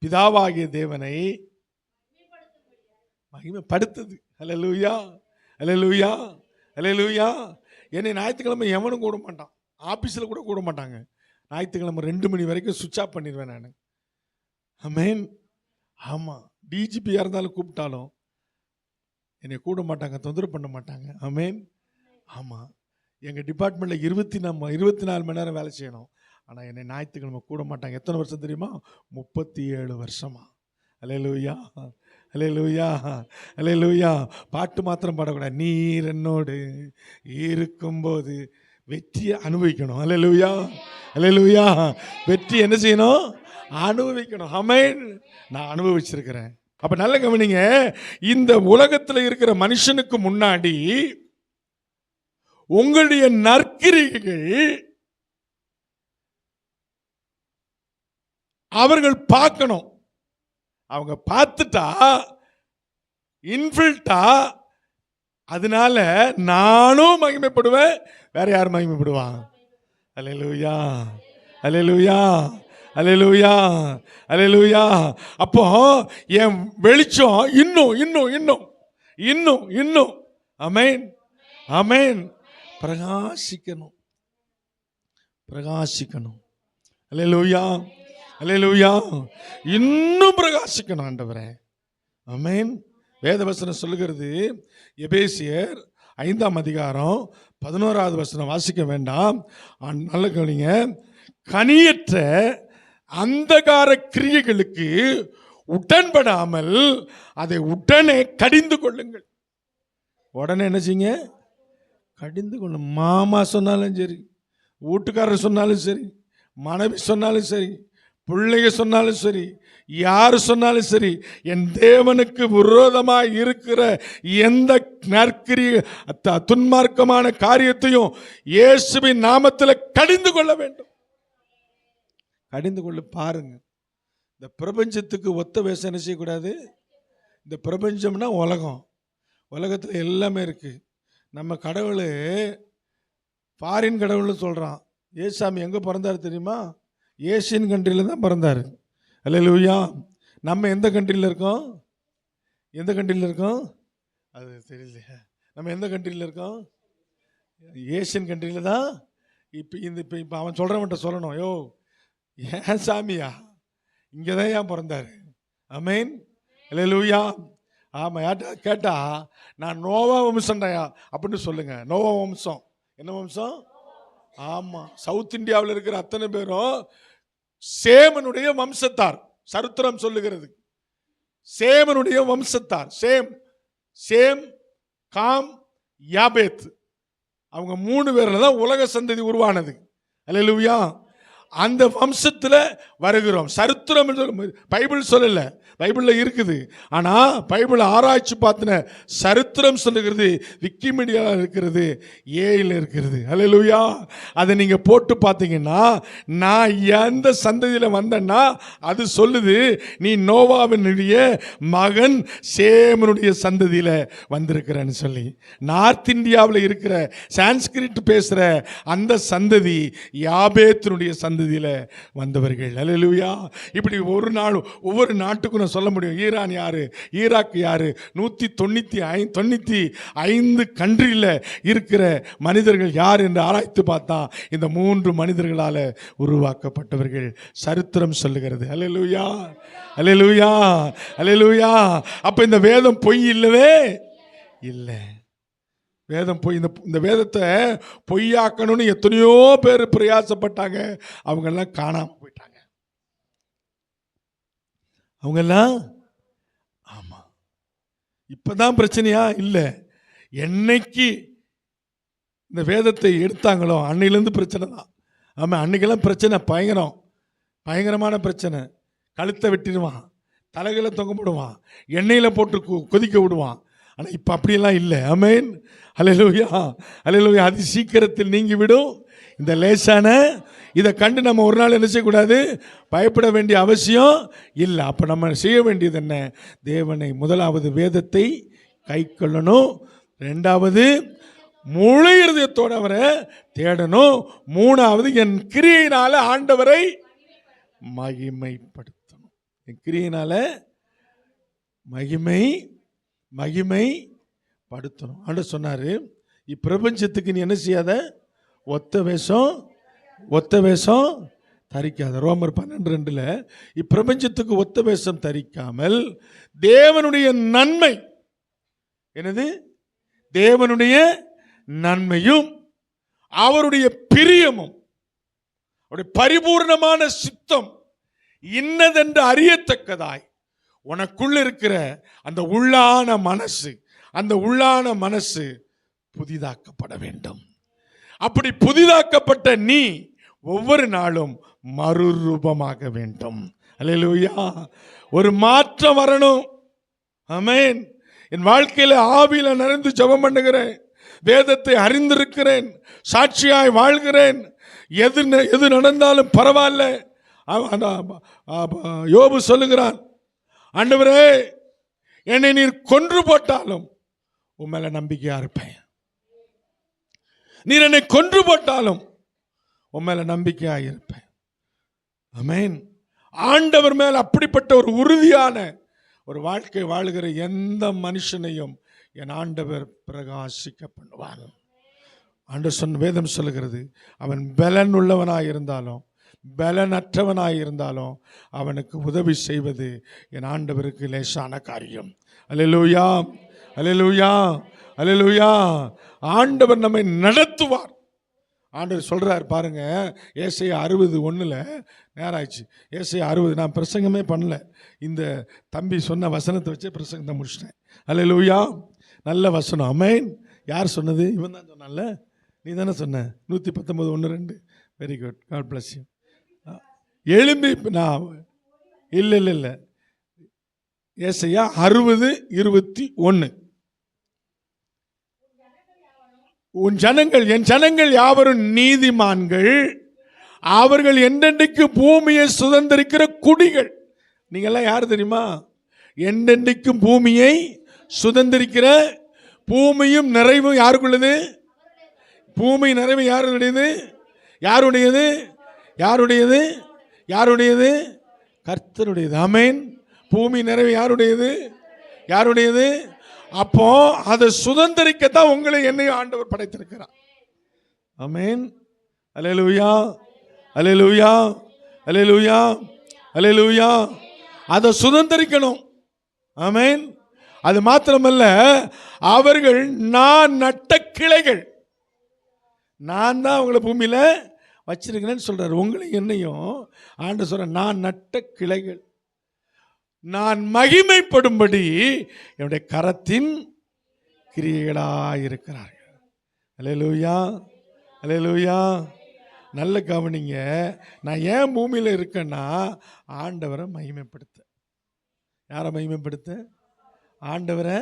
பிதாவாகிய தேவனை மகிமைப்படுத்துது. அல்லேலூயா, அல்லேலூயா, அல்லேலூயா. என்னை ஞாயிற்றுக்கிழமை எவனும் கூட மாட்டான், ஆஃபீஸில் கூட கூட மாட்டாங்க. ஞாயிற்றுக்கிழமை 2 மணி வரைக்கும் சுவிட்ச் ஆஃப் பண்ணிடுவேன் நான். ஆமென். ஆமாம், டிஜிபியாக இருந்தாலும் கூப்பிட்டாலும் என்னை கூட மாட்டாங்க, தொந்தரவு பண்ண மாட்டாங்க. ஆமென். ஆமாம், எங்கள் டிபார்ட்மெண்ட்டில் 24 மணி நேரம் வேலை செய்யணும், ஆனால் என்னை ஞாயிற்றுக்கிழமை கூட மாட்டாங்க. எத்தனை வருஷம் தெரியுமா? 37 வருஷமா. அல்லேலூயா, அல்லேலூயா, அல்லேலூயா. பாட்டு மாத்திரம் பாடக்கூடாது, நீர் என்னோடு இருக்கும்போது வெற்றியை அனுபவிக்கணும். அல்லேலூயா, அல்லேலூயா. வெற்றி என்ன செய்யணும்? அனுபவிக்கணும். ஆமென். நான் அனுபவிச்சிருக்கிறேன். அப்ப நல்ல கவனிங்க, இந்த உலகத்தில் இருக்கிற மனுஷனுக்கு முன்னாடி உங்களுடைய நற்கிரிகள் அவர்கள் பார்க்கணும். அவங்க பார்த்துட்டா இன்ஃபில்ட்டா, அதனால நானும் மகிமைப்படுவேன், வேற யார் மகிமைப்படுவான்? அல்லேலூயா, அல்லேலூயா, அல்லேலூயா, அல்லேலூயா. அப்போ என் வெளிச்சம் இன்னும் இன்னும் இன்னும் இன்னும் இன்னும் ஆமென், ஆமென், பிரகாசிக்கணும், பிரகாசிக்கணும். அல்லேலூயா, அல்லேலூயா. இன்னும் பிரகாசிக்கணும் ஆண்டவரே. ஆமென். வேதவசனம் சொல்லுகிறது, எபேசியர் 5:11 வாசிக்க வேண்டாம், நல்ல கவனிங்க. கனியற்ற அந்தகார கிரியைகளுக்கு உடன்படாமல் அதை உடனே கடிந்து கொள்ளுங்கள். உடனே என்ன செய்யுங்க? கடிந்து கொள்ளும். மாமா சொன்னாலும் சரி, வீட்டுக்காரர் சொன்னாலும் சரி, மனைவி சொன்னாலும் சரி, பிள்ளைங்க சொன்னாலும் சரி, யார் சொன்னாலும் சரி, என் தேவனுக்கு விரோதமாக இருக்கிற எந்த நற்கிரிய துன்மார்க்கமான காரியத்தையும் இயேசுவின் நாமத்தில் கடிந்து கொள்ள வேண்டும். கடிந்து கொள்ள பாருங்க. இந்த பிரபஞ்சத்துக்கு ஒத்த வேஷம் என்ன செய்யக்கூடாது? இந்த பிரபஞ்சம்னா உலகம், உலகத்தில் எல்லாமே இருக்கு. நம்ம கடவுள் ஃபாரின் கடவுள்னு சொல்கிறான். ஏசாமி எங்கே பிறந்தார் தெரியுமா? ஏசியன் கண்ட்ரியில் தான் பிறந்தார். அல்லேலூயா. நம்ம எந்த கண்ட்ரியில் இருக்கோம்? எந்த கண்ட்ரியில் இருக்கோம்? அது தெரியல. நம்ம எந்த கண்ட்ரியில் இருக்கோம்? ஏசியன் கண்ட்ரியில் தான். இப்போ அவன் சொல்கிறவன்ட்ட சொல்லணும், யோ ஏன் சாமியா இங்கே தான் ஏன் பிறந்தார்? ஆமென், அல்லேலூயா. ஆமாம், யார்ட்டா கேட்டா நான் நோவா வம்சம்டாயா அப்படின்னு சொல்லுங்க. நோவா வம்சம் என்ன வம்சம்? ஆமாம், சவுத் இந்தியாவில் இருக்கிற அத்தனை பேரும் சேமனுடைய வம்சத்தார். சரித்திரம் சொல்லுகிறது சேமனுடைய வம்சத்தார். சேம், காம், யாபேத், அவங்க 3 பேர்ல தான் உலக சந்ததி உருவானது. அல்லேலூயா. அந்த வம்சத்தில் வருகிறோம். சரித்திரம் பைபிள் சொல்லல, பைபிளில் இருக்குது. ஆனால் பைபிள் ஆராய்ச்சி பார்த்தின சரித்திரம் சொல்லுகிறது, விக்கிமீடியாவில் இருக்கிறது, ஏயில் இருக்கிறது. அல்லேலூயா. அதை நீங்கள் போட்டு பார்த்தீங்கன்னா நான் எந்த சந்ததியில் வந்தேன்னா அது சொல்லுது, நீ நோவாவினுடைய மகன் சேமனுடைய சந்ததியில் வந்திருக்கிறேன்னு சொல்லி. நார்த் இந்தியாவில் இருக்கிற சான்ஸ்கிரிட் பேசுகிற அந்த சந்ததி யாபேத்தினுடைய சந்ததி. சந்ததியில் வந்தவர்கள். அல்லேலூயா. இப்படி ஒரு நாள் ஒவ்வொரு நாட்டுக்கும் நான் சொல்ல முடியும். ஈரான் யாரு, ஈராக் யாரு, 195 கண்ட்ரியில் இருக்கிற மனிதர்கள் யார் என்று ஆராய்த்து பார்த்தா இந்த 3 மனிதர்களால் உருவாக்கப்பட்டவர்கள் சரித்திரம் சொல்லுகிறது. அல்லேலூயா, அல்லேலூயா, அல்லேலூயா. அப்ப இந்த வேதம் பொய் இல்லவே இல்லை. வேதம் பொய். இந்த வேதத்தை பொய்யாக்கணும்னு எத்தனையோ பேர் பிரயாசப்பட்டாங்க. அவங்கெல்லாம் காணாம போயிட்டாங்க. அவங்கெல்லாம் ஆமா. இப்பதான் பிரச்சனையா இல்லை. என்னைக்கு இந்த வேதத்தை எடுத்தாங்களோ அன்னையிலேருந்து பிரச்சனை தான். ஆமாம், அன்னைக்கெல்லாம் பிரச்சனை பயங்கரமான பிரச்சனை. கழுத்தை வெட்டிடுவான், தலைகளை தொங்க போடுவான், எண்ணெயில் போட்டு கொதிக்க விடுவான். ஆனால் இப்போ அப்படியெல்லாம் இல்லை. ஆமென், அல்லேலூயா, அல்லேலூயா. அதி சீக்கிரத்தில் நீங்கிவிடும் இந்த லேசான. இதை கண்டு நம்ம ஒரு நாள் என்ன செய்யக்கூடாது, பயப்பட வேண்டிய அவசியம் இல்லை. அப்போ நம்ம செய்ய வேண்டியது என்ன? தேவனை முதலாவது வேதத்தை கை கொள்ளணும், 2வது முழு இருதயத்தோடு அவரை தேடணும், 3வது என் கிரியையினால ஆண்டவரை மகிமைப்படுத்தணும். என் கிரியையினால மகிமைப்படுத்தணும். ஆண்டவர் சொன்னாரு, இப்பிரபஞ்சத்துக்கு நீ என்ன செய்யாத, ஒத்த வேஷம் தரிக்காத. ரோமர் 12:2 இப்பிரபஞ்சத்துக்கு ஒத்த வேஷம் தரிக்காமல் தேவனுடைய நன்மை, என்னது, தேவனுடைய நன்மையும் அவருடைய பிரியமும் அவருடைய பரிபூர்ணமான சித்தம் இன்னதென்று அறியத்தக்கதாய் உனக்குள்ள இருக்கிற அந்த உள்ளான மனசு புதிதாக்கப்பட வேண்டும். அப்படி புதிதாக்கப்பட்ட நீ ஒவ்வொரு நாளும் மறுரூபமாக வேண்டும். அல்லேலூயா. ஒரு மாற்றம் வரணும். ஆமென். என் வாழ்க்கையில ஆவியில நிறைந்து ஜெபம் பண்ணுகிறேன், வேதத்தை அறிந்திருக்கிறேன், சாட்சியாய் வாழ்கிறேன். எது நடந்தாலும் பரவாயில்ல. யோபு சொல்லுகிறான், ஆண்டவரே என்னை நீர் கொன்று போட்டாலும் உன் மேல நம்பிக்கையா இருப்பேன். நீர் என்னை கொன்று போட்டாலும் உன் மேல நம்பிக்கையா இருப்பேன். ஆமென். ஆண்டவர் மேல அப்படிப்பட்ட ஒரு உறுதியான ஒரு வாழ்க்கை வாழுகிற எந்த மனுஷனையும் என் ஆண்டவர் பிரகாசிக்க பண்ணுவார். ஆண்டவர் வேதம் சொல்லுகிறது, அவன் பலன் உள்ளவனாய் இருந்தாலும் பலனற்றவனாய் இருந்தாலும் அவனுக்கு உதவி செய்வது என் ஆண்டவருக்கு லேசான காரியம். அல்லேலூயா, அல்லேலூயா, அல்லேலூயா. ஆண்டவர் நம்மை நடத்துவார். ஆண்டவர் சொல்றார் பாருங்க, ஏசாயா 60:1 நேராச்சு. ஏசாயா 60 நான் பிரசங்கமே பண்ணல, இந்த தம்பி சொன்ன வசனத்தை வச்சே பிரசங்கத்தை முடிச்சிட்டேன். அல்லேலூயா. நல்ல வசனம். ஆமென். யார் சொன்னது? இவன் தான் சொன்னான்ல, நீ தானே சொன்ன. 119:1-2. Very good, God bless you. எழும்பி நான் இல்லை ஏசாயா 60:21. என் ஜனங்கள் யாவரும் நீதிமான்கள், அவர்கள் என்றென்றைக்கு பூமியை சுதந்திரிக்கிற குடிகள். நீங்கெல்லாம் யார் தெரியுமா? என்றென்றைக்கும் பூமியை சுதந்திரிக்கிற, பூமியும் நிறைவும் யாருக்குள்ளது? பூமி நிறைவு யாருடையது? யாருடையது? யாருடையது? யாருடையது? கர்த்தருடையது. ஆமென். பூமி நிறைவு யாருடையது? யாருடையது? அப்போ அதை சுதந்திரிக்கத்தான் உங்களை என்னையும் ஆண்டவர் படைத்திருக்கிறார். ஆமென். அல்லேலூயா, அல்லேலூயா, அல்லேலூயா, அல்லேலூயா. அதை சுதந்திரிக்கணும். ஆமென். அது மாத்திரமல்ல, அவர்கள் நான் நட்ட கிளைகள். நான் தான் அவங்களை பூமியில வச்சிருக்கிறேன்னு சொல்றாரு. உங்களை என்னையும் ஆண்டவர் சொல்ற, நான் நட்ட கிளைகள், நான் மகிமைப்படும்படி என்னுடைய கரத்தின் கிரியைகளாயிருக்கிறார்கள். அல்லேலூயா, அல்லேலூயா. நல்ல கவனிங்க. நான் ஏன் பூமியில் இருக்கேன்னா ஆண்டவரை மகிமைப்படுத்த. யாரை மகிமைப்படுத்த? ஆண்டவரை,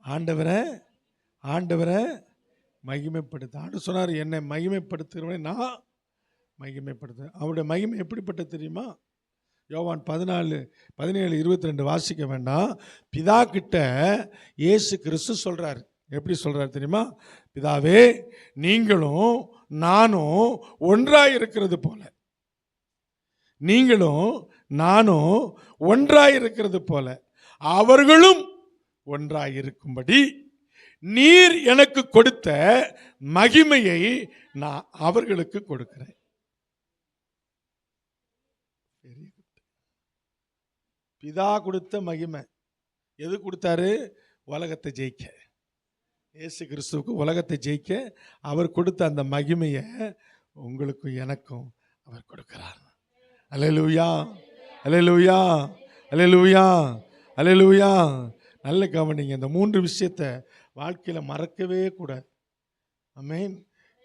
ஆண்டவரை, ஆண்டவரை மகிமைப்படுத்த. ஆண்டவர் சொன்னார், என்னை மகிமைப்படுத்துகிறவனை நான் மகிமைப்படுத்த. அவருடைய மகிமை எப்படிப்பட்ட தெரியுமா? யோவான் 14:17-22 வாசிக்க வேண்டாம். பிதா கிட்ட இயேசு கிறிஸ்து சொல்றார். எப்படி சொல்றார் தெரியுமா? பிதாவே, நீங்களும் நானும் ஒன்றாய் இருக்கிறது போல. நீங்களும் நானும் ஒன்றாயிருக்கிறது போல அவர்களும் ஒன்றாயிருக்கும்படி நீர் எனக்கு கொடுத்த மகிமையை நான் அவர்களுக்கு கொடுக்கிறேன். பிதா கொடுத்த மகிமை எது கொடுத்தாரு? உலகத்தை ஜெயிக்க. இயேசு கிறிஸ்துவுக்கு உலகத்தை ஜெயிக்க அவர் கொடுத்த அந்த மகிமையை உங்களுக்கும் எனக்கும் அவர் கொடுக்கிறார். அல்லேலூயா, அல்லேலூயா, அல்லேலூயா, அல்லேலூயா. நல்ல கவனிங்க, இந்த 3 விஷயத்தை வாழ்க்கையில் மறக்கவே கூடாது. ஆமென்.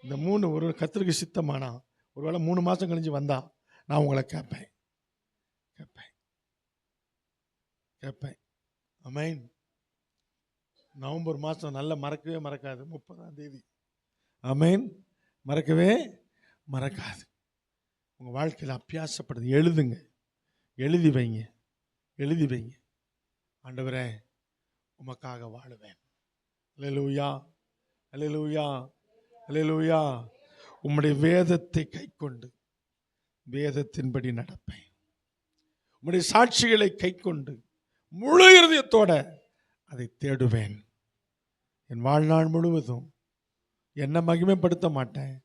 இந்த 3 ஒரு கர்த்தருக்கு சித்தமானா ஒருவேளை 3 மாதம் கழிஞ்சு வந்தா நான் உங்களை கேட்பேன். ஆமென். நவம்பர் மாதம் நல்ல மறக்கவே மறக்காது. 30ஆம் தேதி. ஆமென். மறக்கவே மறக்காது. உங்கள் வாழ்க்கையில் அபியாசப்படுது. எழுதுங்க, எழுதி வைங்க. ஆண்டவரே உமக்காக வாழுவேன். அல்லேலூயா, அல்லேலூயா, அல்லேலூயா. உம்முடைய வேதத்தை கைக்கொண்டு வேதத்தின்படி நடப்பேன். உம்முடைய சாட்சிகளை கைக்கொண்டு முழு இருதயத்தோட அதை தேடுவேன். என் வாழ்நாள் முழுவதும் என்னை மகிமைப்படுத்த மாட்டேன்,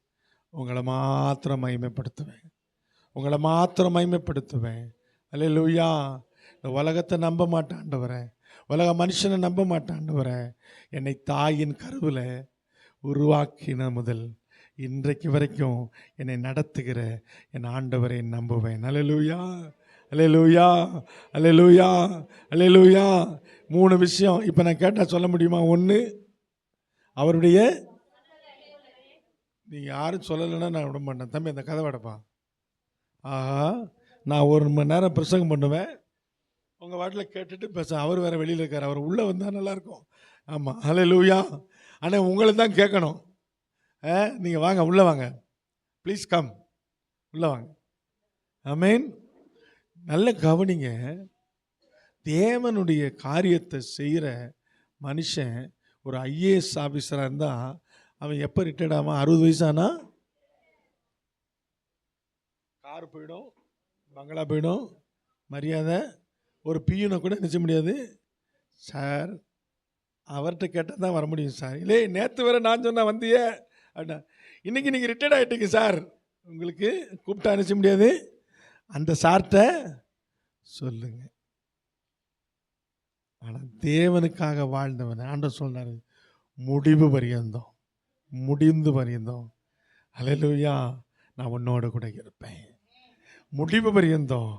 உங்களை மாத்திரம் மகிமைப்படுத்துவேன். அல்லேலூயா. இந்த உலகத்தை நம்ப மாட்டேன் ஆண்டவரே, உலக மனுஷனை நம்ப மாட்டேன் ஆண்டவரே. என்னை தாயின் கருவில் உருவாக்கின முதல் இன்றைக்கு வரைக்கும் என்னை நடத்துகிற என் ஆண்டவரை நம்புவேன். அல்லேலூயா, அல்லேலூயா, அல்லேலூயா, அல்லேலூயா. 3 விஷயம் இப்போ நான் கேட்டால் சொல்ல முடியுமா? 1, அவருடைய, நீங்கள் யாரும் சொல்லலைன்னா நான் விட மாட்டேன். தம்பி அந்த கதை வடப்பா. ஆஹா, நான் 1 மணி நேரம் பிரசங்கம் பண்ணுவேன், உங்கள் வாட்டில் கேட்டுட்டு பேச. அவர் வேறு வெளியில் இருக்கார், அவர் உள்ளே வந்தால் நல்லாயிருக்கும். ஆமாம், அல்லேலூயா. ஆனால் உங்களை தான் கேட்கணும். நீங்கள் வாங்க, உள்ளே வாங்க, ப்ளீஸ் கம், உள்ளே வாங்க. ஆமென். நல்ல கவனிங்க, தேவனுடைய காரியத்தை செய்கிற மனுஷன் ஒரு IAS ஆஃபீஸராக இருந்தால் அவன் எப்போ ரிட்டையர்ட் ஆவான்? 60 வயசானா கார் போயிடும், பங்களா போயிடும், மரியாதை. ஒரு பியூனை கூட நிச்சய முடியாது. சார் அவர்கிட்ட கேட்டால் தான் வர முடியும் சார். இல்லை நேற்று வேற நான் சொன்ன வந்தியே அப்படின்னா, இன்றைக்கி நீங்கள் ரிட்டையர்ட் ஆகிட்டீங்க சார், உங்களுக்கு கூப்பிட்டா நிச்சய முடியாது. அந்த சார்கிட்ட சொல்லுங்க. ஆனால் தேவனுக்காக வாழ்ந்தவன் ஆண்டவர் சொன்னார், முடிந்து பரியந்தம் அல்லேலூயா நான் உன்னோடு கூட இருப்பேன். முடிவு பரியந்தம்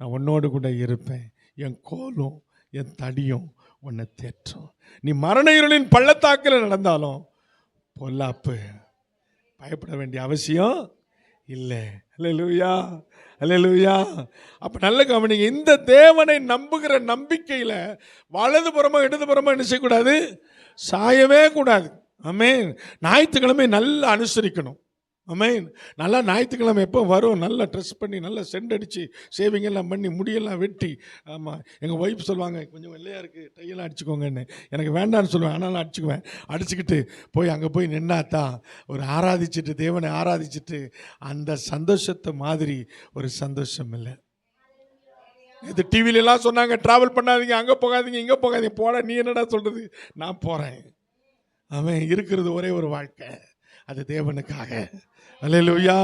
நான் உன்னோடு கூட இருப்பேன். என் கோலும் என் தடியும் உன்னை தேற்றும். நீ மரண இருளின் பள்ளத்தாக்கில் நடந்தாலும் பொல்லாப்பு பயப்பட வேண்டிய அவசியம் இல்லை. அல்லேலூயா, அல்லேலூயா. அப்போ நல்ல கவனிங்க, இந்த தேவனை நம்புகிற நம்பிக்கையில் வலதுபுறமோ இடதுபுறமோ என்ன செய்யக்கூடாது? சாயவே கூடாது. ஆமென். ஞாயிற்றுக்கிழமை நல்லா அனுசரிக்கணும். ஆமென். நல்லா ஞாயிற்றுக்கிழமை எப்போ வரும், நல்லா ட்ரெஸ் பண்ணி நல்லா சென்ட் அடித்து சேவிங்கெல்லாம் பண்ணி முடியெல்லாம் வெட்டி. ஆமாம், எங்கள் ஒய்ஃப் சொல்லுவாங்க, கொஞ்சம் வெள்ளையாக இருக்குது டையெல்லாம் அடிச்சுக்கோங்கன்னு. எனக்கு வேண்டான்னு சொல்லுவேன், ஆனாலும் அடிச்சுக்குவேன். அடிச்சுக்கிட்டு போய் அங்கே போய் நின்னாதான் ஒரு ஆராதிச்சுட்டு தேவனை ஆராதிச்சுட்டு அந்த சந்தோஷத்தை மாதிரி ஒரு சந்தோஷம் இல்லை. இது டிவிலெலாம் சொன்னாங்க, ட்ராவல் பண்ணாதீங்க, அங்கே போகாதீங்க, இங்கே போகாதீங்க. போட நீ என்னடா சொல்கிறது? நான் போகிறேன். அவன் இருக்கிறது ஒரே ஒரு வாழ்க்கை, அது தேவனுக்காக. அல்லேலூயா.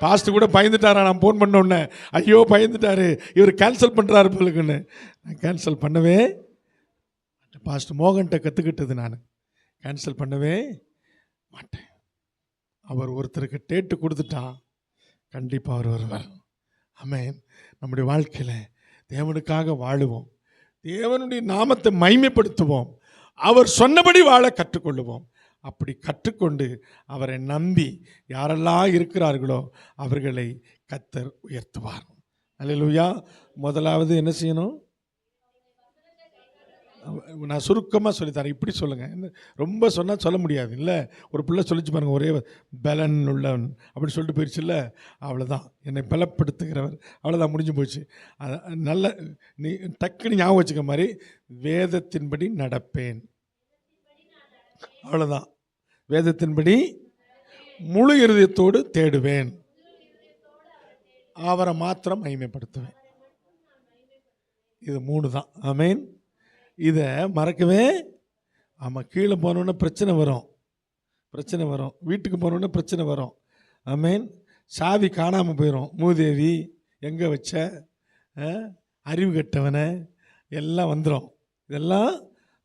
பாஸ்டர் கூட பயந்துட்டாரா, நான் ஃபோன் பண்ண உடனே ஐயோ பயந்துட்டாரு, இவர் கேன்சல் பண்ணுறாரு போலுக்குன்னு. நான் கேன்சல் பண்ணவே பாஸ்டர் மோகன்கிட்ட கற்றுக்கிட்டது, நான் கேன்சல் பண்ணவே மாட்டேன். அவர் ஒருத்தருக்கு டேட்டு கொடுத்துட்டா கண்டிப்பாக அவர் வருவார். ஆமென். நம்முடைய வாழ்க்கையில் தேவனுக்காக வாழுவோம், தேவனுடைய நாமத்தை மகிமைப்படுத்துவோம், அவர் சொன்னபடி வாழ கற்றுக்கொள்ளுவோம். அப்படி கற்றுக்கொண்டு அவரை நம்பி யாரெல்லாம் இருக்கிறார்களோ அவர்களை கர்த்தர் உயர்த்துவார். அல்லேலூயா. முதலாவது என்ன செய்யணும்? நான் சுருக்கமாக சொல்லித்தரேன், இப்படி சொல்லுங்கள். ரொம்ப சொன்னால் சொல்ல முடியாது இல்லை. ஒரு பிள்ளை சொல்லிச்சு பாருங்கள், ஒரே பலன் உள்ளவன் அப்படி சொல்லிட்டு போயிடுச்சு இல்லை, அவ்வளோதான். என்னை பலப்படுத்துகிறவர், அவ்வளோதான், முடிஞ்சு போச்சு. நல்ல நீ டக்குன்னு ஞாபகம் வச்சுக்க மாதிரி, வேதத்தின்படி நடப்பேன், அவ்வளோதான். வேதத்தின்படி முழு இருதயத்தோடு தேடுவேன். அவரை மாத்திரம் மகிமைப்படுத்துவேன். இது 3 தான். ஆமென். இதை மறக்கவே. ஆமாம், கீழே போனோன்னே பிரச்சனை வரும், வீட்டுக்கு போனோன்னே பிரச்சனை வரும். ஆமென். சாவி காணாமல் போயிடும். மூதேவி எங்கே வச்ச, அறிவு கெட்டவனை எல்லாம் வந்துடும். இதெல்லாம்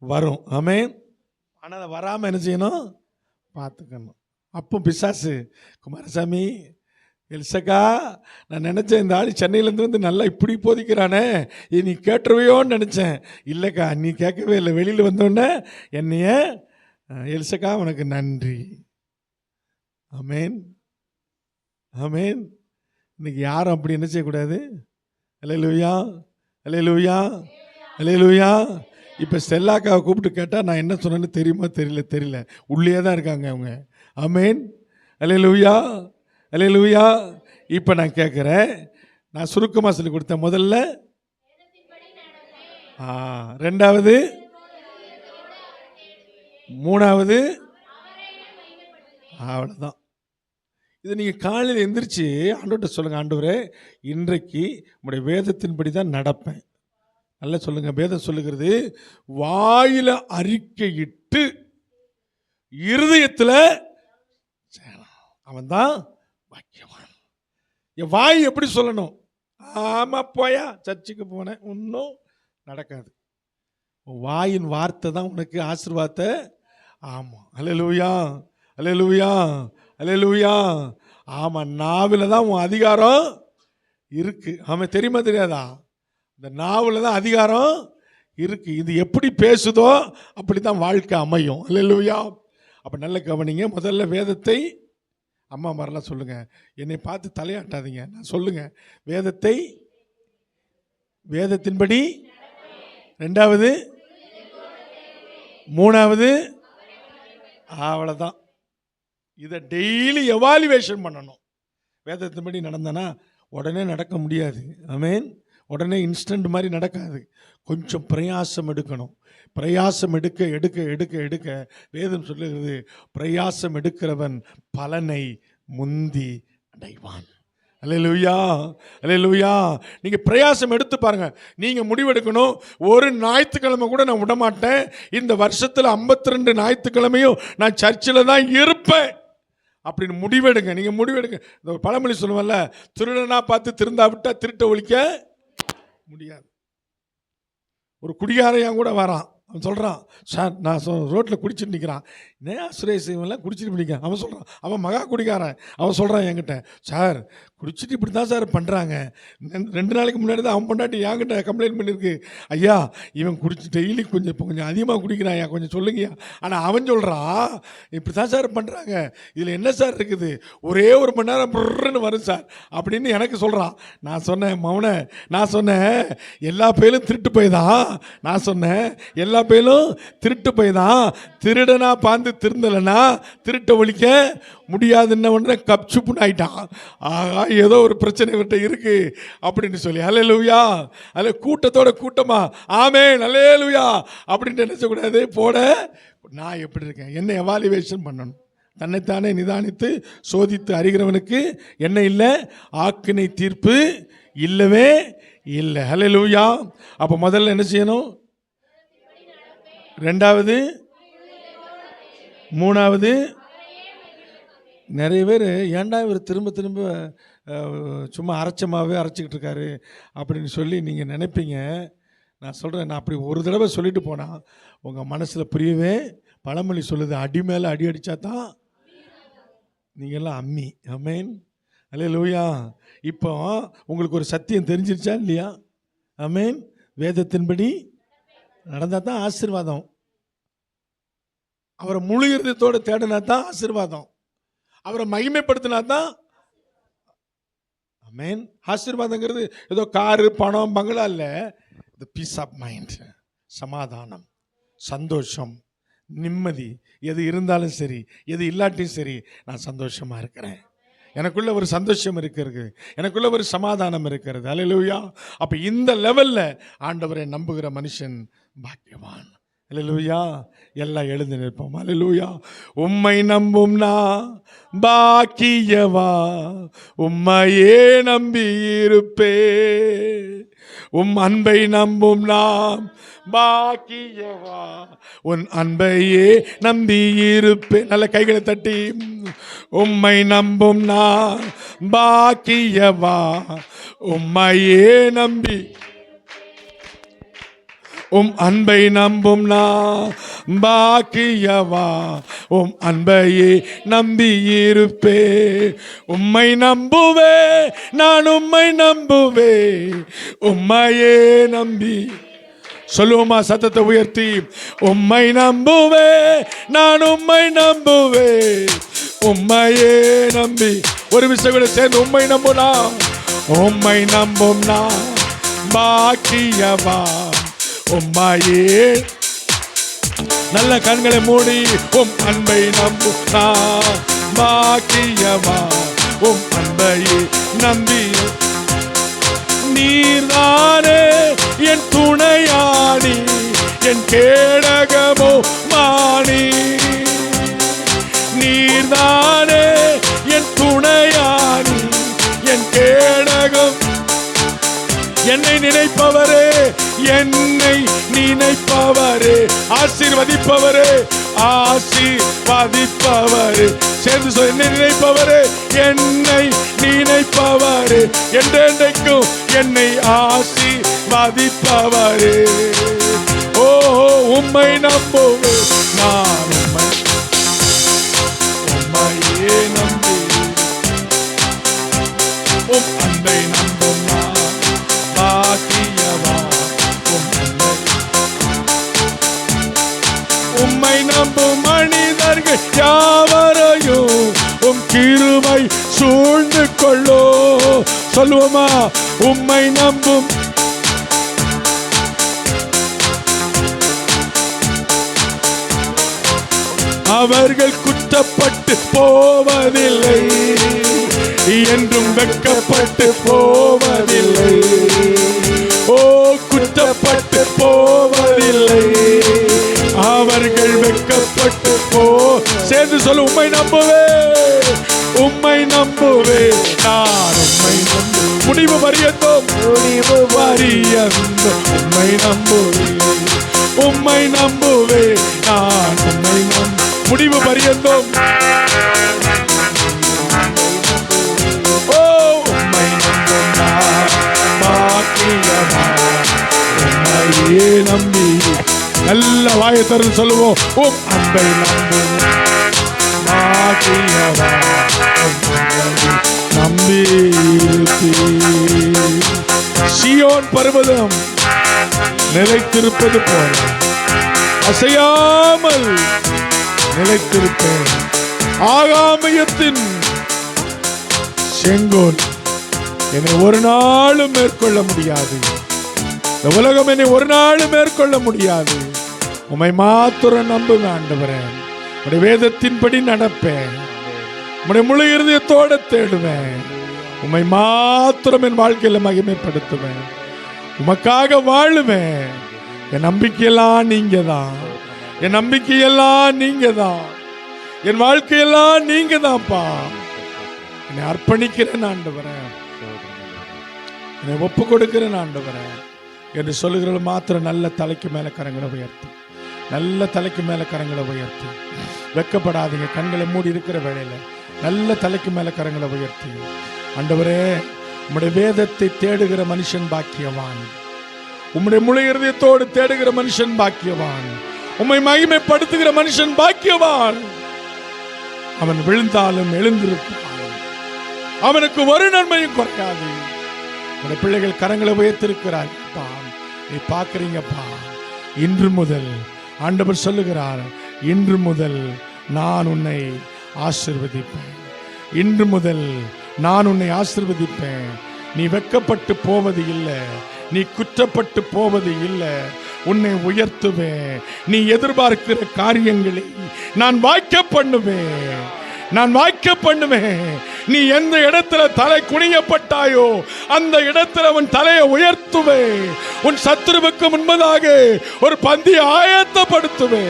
வரும். ஆமென். ஆனால் அதை வராமல் என்ன செய்யணும்? பார்த்துக்கணும். அப்போ பிசாசு, குமாரசாமி, எல்சக்கா, நான் நினச்சேன் இந்த ஆள் சென்னையிலேருந்து வந்து நல்லா இப்படி போதிக்கிறானே, நீ கேட்டுருவையோன்னு நினச்சேன். இல்லைக்கா, நீ கேட்கவே இல்லை. வெளியில் வந்தோடனே என்னைய, எல்சக்கா உனக்கு நன்றி. ஆமென், ஆமென். இன்னைக்கு யாரும் அப்படி என்ன செய்யக்கூடாது. அல்லேலூயா, அல்லேலூயா, அல்லேலூயா. இப்போ செல்லாக்காவை கூப்பிட்டு கேட்டால் நான் என்ன சொன்னேன்னு தெரியுமா? தெரியல. உள்ளே தான் இருக்காங்க அவங்க. ஆமென், அல்லேலூயா, அல்லேலூயா. இப்போ நான் கேட்குறேன், நான் சுருக்கமாக சொல்லி கொடுத்தேன். முதல்ல 2வது 3வது, அவ்வளோதான். இது நீங்கள் காலையில் எந்திரிச்சு ஆண்டவர்கிட்ட சொல்லுங்கள், ஆண்டவரே இன்றைக்கு உங்களுடைய வேதத்தின்படி தான் நடப்பேன். நல்லா சொல்லுங்கள். வேதம் சொல்லுகிறது, வாயில அறிக்கையிட்டு இருதயத்தில் அவன் தான் பாக்கியவான். என் வாய் எப்படி சொல்லணும்? ஆமாம் போயா சர்ச்சுக்கு போனேன், ஒன்றும் நடக்காது. வாயின் வார்த்தை தான் உனக்கு ஆசீர்வாதத்தை. ஆமாம், அல்லேலூயா, அல்லேலூயா, அல்லேலூயா. ஆமாம், நாவில் தான் உன் அதிகாரம் இருக்கு. ஆமாம், தெரியுமா தெரியாதா? இந்த நாவில் தான் அதிகாரம் இருக்கு. இது எப்படி பேசுதோ அப்படி தான் வாழ்க்கை அமையும். அல்லேலூயா. அப்போ நல்ல கவனிங்க. முதல்ல வேதத்தை, அம்மா மாதிரிலாம் சொல்லுங்கள், என்னை பார்த்து தலையாட்டாதீங்க, நான் சொல்லுங்கள். வேதத்தின்படி, 2வது 3வது, அவ்வளோதான். இதை டெய்லி எவாலுவேஷன் பண்ணணும். வேதத்தின்படி நடந்தனா உடனே நடக்க முடியாது. ஆமென். உடனே இன்ஸ்டன்ட் மாதிரி நடக்காது. கொஞ்சம் பிரயாசம் எடுக்கணும். பிரயாசம் எடுக்க வேதம் சொல்லுகிறது, பிரயாசம் எடுக்கிறவன் பலனை முந்தி அடைவான். அல்லேலூயா, அல்லேலூயா. நீங்கள் பிரயாசம் எடுத்து பாருங்க. நீங்கள் முடிவெடுக்கணும், ஒரு ஞாயிற்றுக்கிழமை கூட நான் விடமாட்டேன். இந்த வருஷத்தில் 52 ஞாயிற்றுக்கிழமையும் நான் சர்ச்சில் தான் இருப்பேன் அப்படின்னு முடிவெடுங்க. நீங்கள் முடிவெடுங்க. இந்த ஒரு பழமொழி சொல்லுவல்ல, திருடனா பார்த்து திருந்தா விட்டா திருட்ட ஒழிக்க முடியாது. ஒரு குடிகாரையான் கூட வரான். அவன் சொல்கிறான், சார் நான் ரோட்டில் குடிச்சிட்டு நிற்கிறான். ஏன் சுரேஷ் இவன்லாம் குடிச்சிட்டு பிடிக்க? அவன் சொல்கிறான், அவன் மகா குடிக்காரன். அவன் சொல்கிறான் என்கிட்ட, சார் குடிச்சிட்டு இப்படி தான் சார் பண்ணுறாங்க. 2 நாளைக்கு முன்னாடி தான் அவன் பொண்டாட்டி என்கிட்ட கம்ப்ளைண்ட் பண்ணியிருக்கு, ஐயா இவன் குடிச்சு டெய்லி கொஞ்சம் அதிகமாக குடிக்கிறான் ஐயா, கொஞ்சம் சொல்லுங்கய்யா. ஆனால் அவன் சொல்கிறான், இப்படி தான் சார் பண்ணுறாங்க, இதில் என்ன சார் இருக்குது, ஒரே 1 மணி நேரம் புர்ன்னு வரும் சார் அப்படின்னு எனக்கு சொல்கிறான். நான் சொன்னேன், மௌன, நான் சொன்னேன் எல்லா பேரும் திருட்டு போய் தான். நான் சொன்னேன் எல்லா பேரும் திருட்டு போய் தான். திருடனா பார்த்து திருந்தலைன்னா திருட்ட ஒழிக்க முடியாதுன்ன உடனே கப்சுப்புன்னு ஆயிட்டான். ஆகா ஏதோ ஒரு பிரச்சனை இவர்கிட்ட இருக்கு அப்படின்னு சொல்லி, அல்லேலூயா. அல்ல கூட்டத்தோட கூட்டமா ஆமென் அல்லேலூயா அப்படின்னு நினைச்சக்கூடாது. போட நான் எப்படி இருக்கேன், என்ன எவாலுவேஷன் பண்ணணும். தன்னைத்தானே நிதானித்து சோதித்து அறிகிறவனுக்கு என்ன இல்லை, ஆக்கினை தீர்ப்பு இல்லவே இல்லை. அல்லேலூயா. அப்போ முதல்ல என்ன செய்யணும்? 2வது 3வது. நிறைய பேர் ஏன்டா இவர் திரும்ப சும்மா அரைச்சமாகவே அரைச்சிக்கிட்டு இருக்காரு அப்படின்னு சொல்லி நீங்கள் நினைப்பீங்க. நான் சொல்கிறேன், நான் அப்படி ஒரு தடவை சொல்லிட்டு போனால் உங்கள் மனசில் புரியவே. பழமொழி சொல்லுது, அடி மேலே அடி அடித்தா தான் நீங்கள்லாம் அம்மி. ஆமென் அல்லேலூயா. இப்போ உங்களுக்கு ஒரு சத்தியம் தெரிஞ்சிருச்சா இல்லையா? ஆமென். வேதத்தின்படி நடந்தால் தான் ஆசீர்வாதம். அவரை முழு இருதயத்தோடு தேடினா தான் ஆசீர்வாதம். அவரை மகிமைப்படுத்தினா தான் ஆமென். ஆசீர்வாதங்கிறது ஏதோ காரு பணம் பங்களா இல்லை. தி பீஸ் ஆஃப் மைண்ட், சமாதானம், சந்தோஷம், நிம்மதி. எது இருந்தாலும் சரி, எது இல்லாட்டியும் சரி, நான் சந்தோஷமாக இருக்கிறேன். எனக்குள்ள ஒரு சந்தோஷம் இருக்கிறது, எனக்குள்ள ஒரு சமாதானம் இருக்கிறது. அல்லேலூயா. அப்போ இந்த லெவலில் ஆண்டவரை நம்புகிற மனுஷன் பாக்கியவான். அல்லேலூயா. எல்லாம் எழுந்து நிற்போம். அல்லேலூயா. உம்மை நம்பும் நான் பாக்கியவா, உம்மையே நம்பி இருப்பே. உம் அன்பை நம்பும் நாம் பாக்கியவா, உன் அன்பையே நம்பி இருப்பேன். நல்ல கைகளை தட்டி. உம்மை நம்பும் நான் பாக்கியவா, உம்மையே நம்பி, உம் அன்பை நம்பும் நான் பாக்கியவா, உம் அன்பையே நம்பி இருப்பே. உம்மை நம்புவே நான், உம்மை நம்புவே, உம்மையே நம்பி. சொல்லுவோமா சத்தத்தை உயர்த்தி? உம்மை நம்புவே நான், உம்மை நம்புவே, உம்மையே நம்பி. ஒரு விஷயம் கூட சேர்ந்து உம்மை நம்புனா. உம்மை நம்பும் நான் பாக்கியவா, உம்மையே. நல்ல கண்களை மூடி. உம் அன்பை நம்பும் நான் பாக்கியவா, உம் அன்பையே நம்பி. நீர்தானே என் துணையாணி, என் கேடகமோ மாணி. நீர்தானே என் துணையாணி, என் கேடகம். என்னை நினைப்பவரே, என்னை நினைப்பவரே, ஆசீர்வதிப்பவரே, ஆசீர்வதிப்பவரே. சேர்ந்து சொல். என்னை நினைப்பவரே, என்னை நினைப்பவரே, என்றென்றைக்கும் என்னை ஆசீர்வதிப்பவரே. ஓ உம்மை நம்புவே நான், உம்மையே நம்பி, உம் அன்பை நம்பும் நான் பாக்கியவா, உம்மை நம்பும் மனிதர்கள் யாவரையும் உம் கிருபை சூழ்ந்து கொள்ளோ. சொல்லுவோமா? உம்மை நம்பும் அவர்கள் குற்றப்பட்டு போவதில்லை, என்றும் வெட்கப்பட்டு போவதில்லை. ஓ குற்றப்பட்டு போவதில்லை, அவர்கள் வெட்கப்பட்டு சேர்ந்து சொல்லு. உம்மை நம்புவே, உம்மை நம்புவே நான், உம்மை நம்பு. முடிவு பரியந்தோம், முடிவு பரியந்தோம் உம்மை நம்புவே, உம்மை நம்புவே நான், உம்மை நம்பு. முடிவு பரியந்தோம். ஓ உம்மை நம்பும் நான் பாக்கியவா, உம்மையே நம்பி. நல்ல வாயை திறந்து சொல்லுவோம். உம் அன்பை நம்பும் பாக்கியவா, நம்பி. சீயோன் பர்வதம் நிலைத்திருப்பது போல அசையாமல் நிலைத்திருப்பேன். ஆகாமியத்தின் செங்கோல் என்னை ஒரு நாளும் மேற்கொள்ள முடியாது. இந்த உலகம் என்னை ஒரு நாளும் மேற்கொள்ள முடியாது. உம்மை மாத்திரம் நம்புவேன் ஆண்டவரே. உம்முடைய வேதத்தின்படி நடப்பேன். உம்முடைய முழு இருதயத்தோட தேடுவேன். உம்மை மாத்திரம் என் வாழ்க்கையில மகிமைப்படுத்துவேன். உமக்காக வாழுவேன். என் நம்பிக்கையெல்லாம் நீங்க தான். என் நம்பிக்கையெல்லாம் நீங்க தான். என் வாழ்க்கையெல்லாம் நீங்க தான்ப்பா. என்னை அர்ப்பணிக்கிறேன் ஆண்டவரே, என்னை ஒப்பு கொடுக்கிறேன் ஆண்டவரே என்று சொல்லுகிற மாத்திரம் நல்ல தலைக்கு மேல கரங்களை உயர்த்தி, நல்ல தலைக்கு மேல கரங்களை உயர்த்தி. வெக்கப்படாதீங்க. கண்களை மூடி இருக்கிற வேளையில நல்ல தலைக்கு மேல கரங்களை உயர்த்தி. ஆண்டவரே, உம்முடைய வேதத்தை தேடுகிற மனுஷன் பாக்கியவான். உம்முடைய முழு இருதயத்தோடு தேடுகிற மனுஷன் பாக்கியவான். உம்மை மகிமைப்படுத்துகிற மனுஷன் பாக்கியவான். அவன் விழுந்தாலும் எழுந்திருப்பான். அவனுக்கு ஒரு நன்மையும் குறையாது. உடைய பிள்ளைகள் கரங்களை உயர்த்திருக்கிறார்ப்பா. நீ பார்க்கிறீங்கப்பா. இன்று முதல் ஆண்டவர் சொல்லுகிறார், இன்று முதல் நான் உன்னை ஆசீர்வதிப்பேன். இன்று முதல் நான் உன்னை ஆசீர்வதிப்பேன். நீ வெட்கப்பட்டு போவது இல்லை, நீ குற்றப்பட்டு போவது இல்லை. உன்னை உயர்த்துவேன். நீ எதிர்பார்க்கிற காரியங்களை நான் வாய்க்க பண்ணுவேன். நான் வாய்க்க பண்ணுவேன். நீ எந்த இடத்துல தலை குனியப்பட்டாயோ அந்த இடத்துல உன் தலையை உயர்த்துவே. உன் சத்துருவுக்கு முன்பதாக ஒரு பந்தியை ஆயத்தப்படுத்துவே.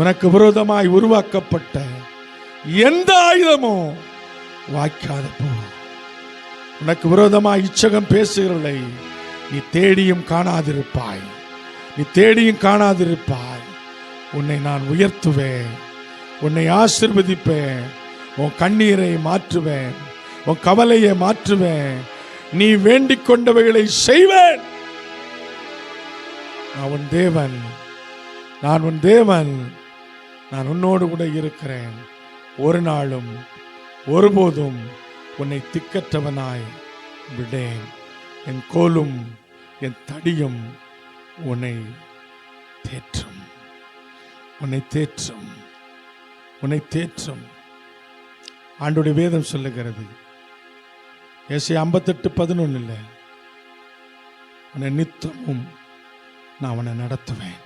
உனக்கு விரோதமாய் உருவாக்கப்பட்ட எந்த ஆயுதமும் வாய்க்காத போ. உனக்கு விரோதமாய் இச்சகம் பேசுகிறவர்களை நீ தேடியும் காணாதிருப்பாய். நீ தேடியும் காணாதிருப்பாய். உன்னை நான் உயர்த்துவேன், உன்னை ஆசீர்வதிப்பேன், உன் கண்ணீரை மாற்றுவேன், உன் கவலையை மாற்றுவேன். நீ வேண்டிக் கொண்டவைகளை செய்வேன். நான் உன் தேவன், நான் உன் தேவன், நான் உன்னோடு கூட இருக்கிறேன். ஒரு நாளும் ஒருபோதும் உன்னை திக்கற்றவனாய் விடேன். என் கோலும் என் தடியும் உன்னை தேற்றும், உன்னை தேற்றும், உன்னை தேற்றும். ஆண்டோடைய வேதம் சொல்லுகிறது ஏசாயா 58:11, உன்னை நித்தமும் நான் உன்னை நடத்துவேன்,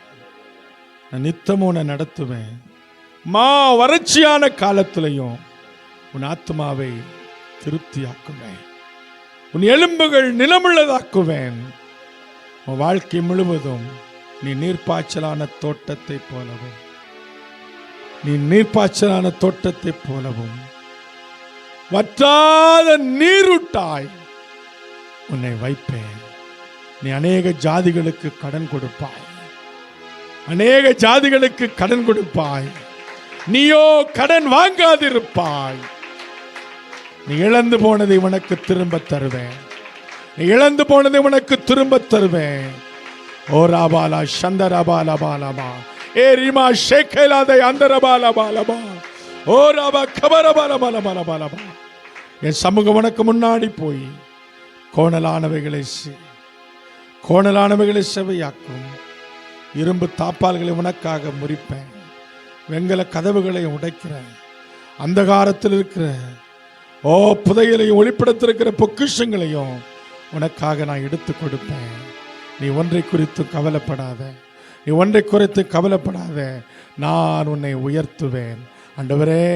நான் நித்தமும் உன்னை நடத்துவேன். வறட்சியான காலத்திலையும் உன் ஆத்மாவை திருப்தியாக்குவேன், உன் எலும்புகள் நிலமுள்ளதாக்குவேன். உன் வாழ்க்கை முழுவதும் நீ நீர்ப்பாய்ச்சலான தோட்டத்தை போலவும், நீ நீர்ப்பாய்ச்சலான தோட்டத்தை போலவும் வற்றாத நீரூட்டாய் உன்னை வைப்பேன். நீ அநேக ஜாதிகளுக்கு கடன் கொடுப்பாய், அநேக ஜாதிகளுக்கு கடன் கொடுப்பாய். நீயோ கடன் வாங்காதிருப்பாய். நீ இழந்து போனதை உனக்கு திரும்ப தருவேன், நீ இழந்து போனதை உனக்கு திரும்ப தருவேன். ஓ ராபாலா சந்தரபாலபாலபா ஏ ரிமா ஷேகேலாதை அந்தரபாலபாலபா ஓ ராபா கபரபாலபாலபாலபாலபா. என் சமூகம் உனக்கு முன்னாடி போய் கோணலானவைகளை செவையாக்கும். இரும்பு தாப்பால்களை உனக்காக முறிப்பேன், வெங்கல கதவுகளை உடைக்கிறேன். அந்தகாரத்தில் இருக்கிற புதையலையும் ஒளிப்படத்திருக்கிற பொக்கிஷங்களையும் உனக்காக நான் எடுத்து கொடுப்பேன். நீ ஒன்றை குறித்து கவலைப்படாத, நீ ஒன்றை குறித்து கவலைப்படாத. நான் உன்னை உயர்த்துவேன். ஆண்டவரே,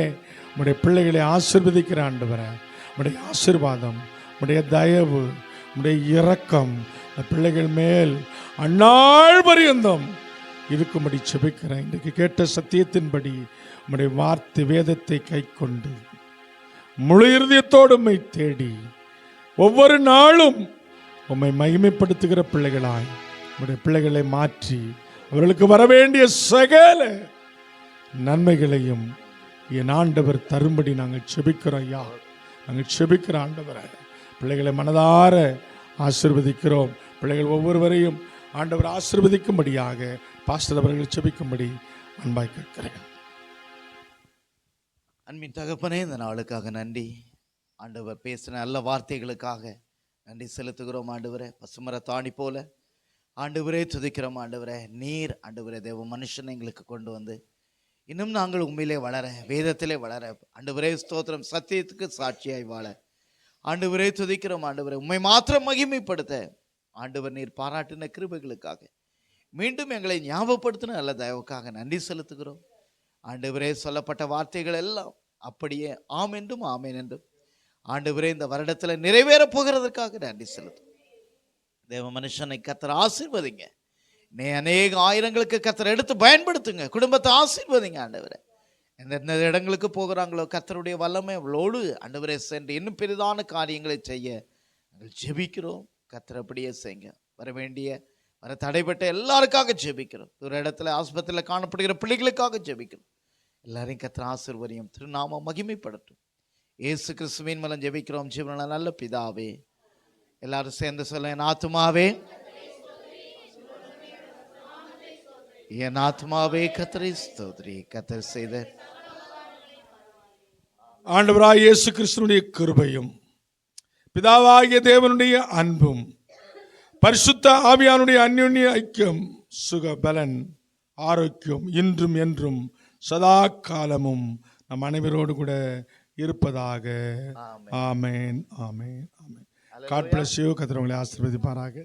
உம்முடைய பிள்ளைகளை ஆசீர்வதிக்கிற ஆண்டவரே, உம்முடைய ஆசீர்வாதம், உம்முடைய தயவு, உம்முடைய இரக்கம் பிள்ளைகள் மேல் அந்நாள் பரியந்தம் இருக்கும்படி செபிக்கிறேன். இன்றைக்கு கேட்ட சத்தியத்தின்படி உம்முடைய வார்த்தை வேதத்தை கை கொண்டு முழு இருதயத்தோடு உம்மை தேடி ஒவ்வொரு நாளும் உம்மை மகிமைப்படுத்துகிற பிள்ளைகளாய் உம்முடைய பிள்ளைகளை மாற்றி அவர்களுக்கு வரவேண்டிய சகல நன்மைகளையும் என் ஆண்டவர் தரும்படி நாங்கள் செபிக்கிறோம். ஐயா, நாங்கள் செபிக்கிற ஆண்டவரை பிள்ளைகளை மனதார ஆசீர்வதிக்கிறோம். பிள்ளைகள் ஒவ்வொருவரையும் ஆண்டவர் ஆசீர்வதிக்கும்படியாக பாஸ்டர் அவர்கள் செபிக்கும்படி அன்பாய் கேட்கிறேன். அன்பின் தகப்பனே, இந்த நாளுக்காக நன்றி. ஆண்டவர் பேசின நல்ல வார்த்தைகளுக்காக நன்றி செலுத்துகிறோம். ஆண்டவரே, பசுமர தாணி போல ஆண்டவரே துதிக்கிறோம். ஆண்டவரே, நீர் ஆண்டவரே தேவ மனுஷனை எங்களுக்கு கொண்டு வந்து இன்னும் நாங்கள் உண்மையிலே வளர, வேதத்திலே வளர, ஆண்டவரே ஸ்தோத்திரம், சத்தியத்துக்கு சாட்சியாய் வாழ ஆண்டவரே துதிக்கிறோம். ஆண்டவரே, உம்மை மாத்திரம் மகிமைப்படுத்த ஆண்டவர் நீர் பாராட்டின கிருபைகளுக்காக மீண்டும் எங்களை ஞாபகப்படுத்தின நல்ல தயவுக்காக நன்றி செலுத்துகிறோம். ஆண்டவரே, சொல்லப்பட்ட வார்த்தைகள் எல்லாம் அப்படியே ஆம் என்றும் ஆமேன் என்றும் ஆண்டவரே இந்த வருடத்தில் நிறைவேறப் போகிறதுக்காக நன்றி செலுத்தும். தேவ மனுஷனை கர்த்தர் ஆசீர்வதிங்க. அநேக ஆயிரங்களுக்கு கர்த்தர் எடுத்து பயன்படுத்துங்க. குடும்பத்தை ஆசீர்வதிங்க. ஆண்டவரே, எந்தெந்த இடங்களுக்கு போகிறாங்களோ கர்த்தருடைய வல்லமை அவளோடு ஆண்டவரே சென்று இன்னும் பெரிதான காரியங்களை செய்ய நாங்கள் ஜெபிக்கிறோம். கர்த்தர் அப்படியே செய்யுங்க. வர தடைப்பட்ட எல்லாருக்காக ஜெபிக்கிறோம். ஒரு இடத்துல ஆஸ்பத்திரியில் காணப்படுகிற பிள்ளைகளுக்காக ஜெபிக்கிறோம். எல்லாரையும் கர்த்தர் ஆசீர்வதியும், திருநாமம் மகிமைப்படட்டும். இயேசு கிறிஸ்துவின் மூலம் ஜெபிக்கிறோம் ஜீவனுள்ள நல்ல பிதாவே. எல்லாரும் சேர்ந்து சொல்ல, என் ஆத்துமாவே, என் ஆத்மாவே கர்த்தரை ஸ்தோத்திரி. கர்த்தர் செய்த ஆண்டவராகிய இயேசு கிறிஸ்துவினுடைய கிருபையும் பிதாவாகிய தேவனுடைய அன்பும் பரிசுத்த ஆவியானுடைய அந்யோன்ய ஐக்கியம், சுக பலன், ஆரோக்கியம் இன்றும் என்றும் சதா காலமும் நம் அனைவரோடு கூட இருப்பதாக. ஆமென், ஆமென், ஆமென். God bless you. கர்த்தர் உங்களை ஆசீர்வதிப்பாராக.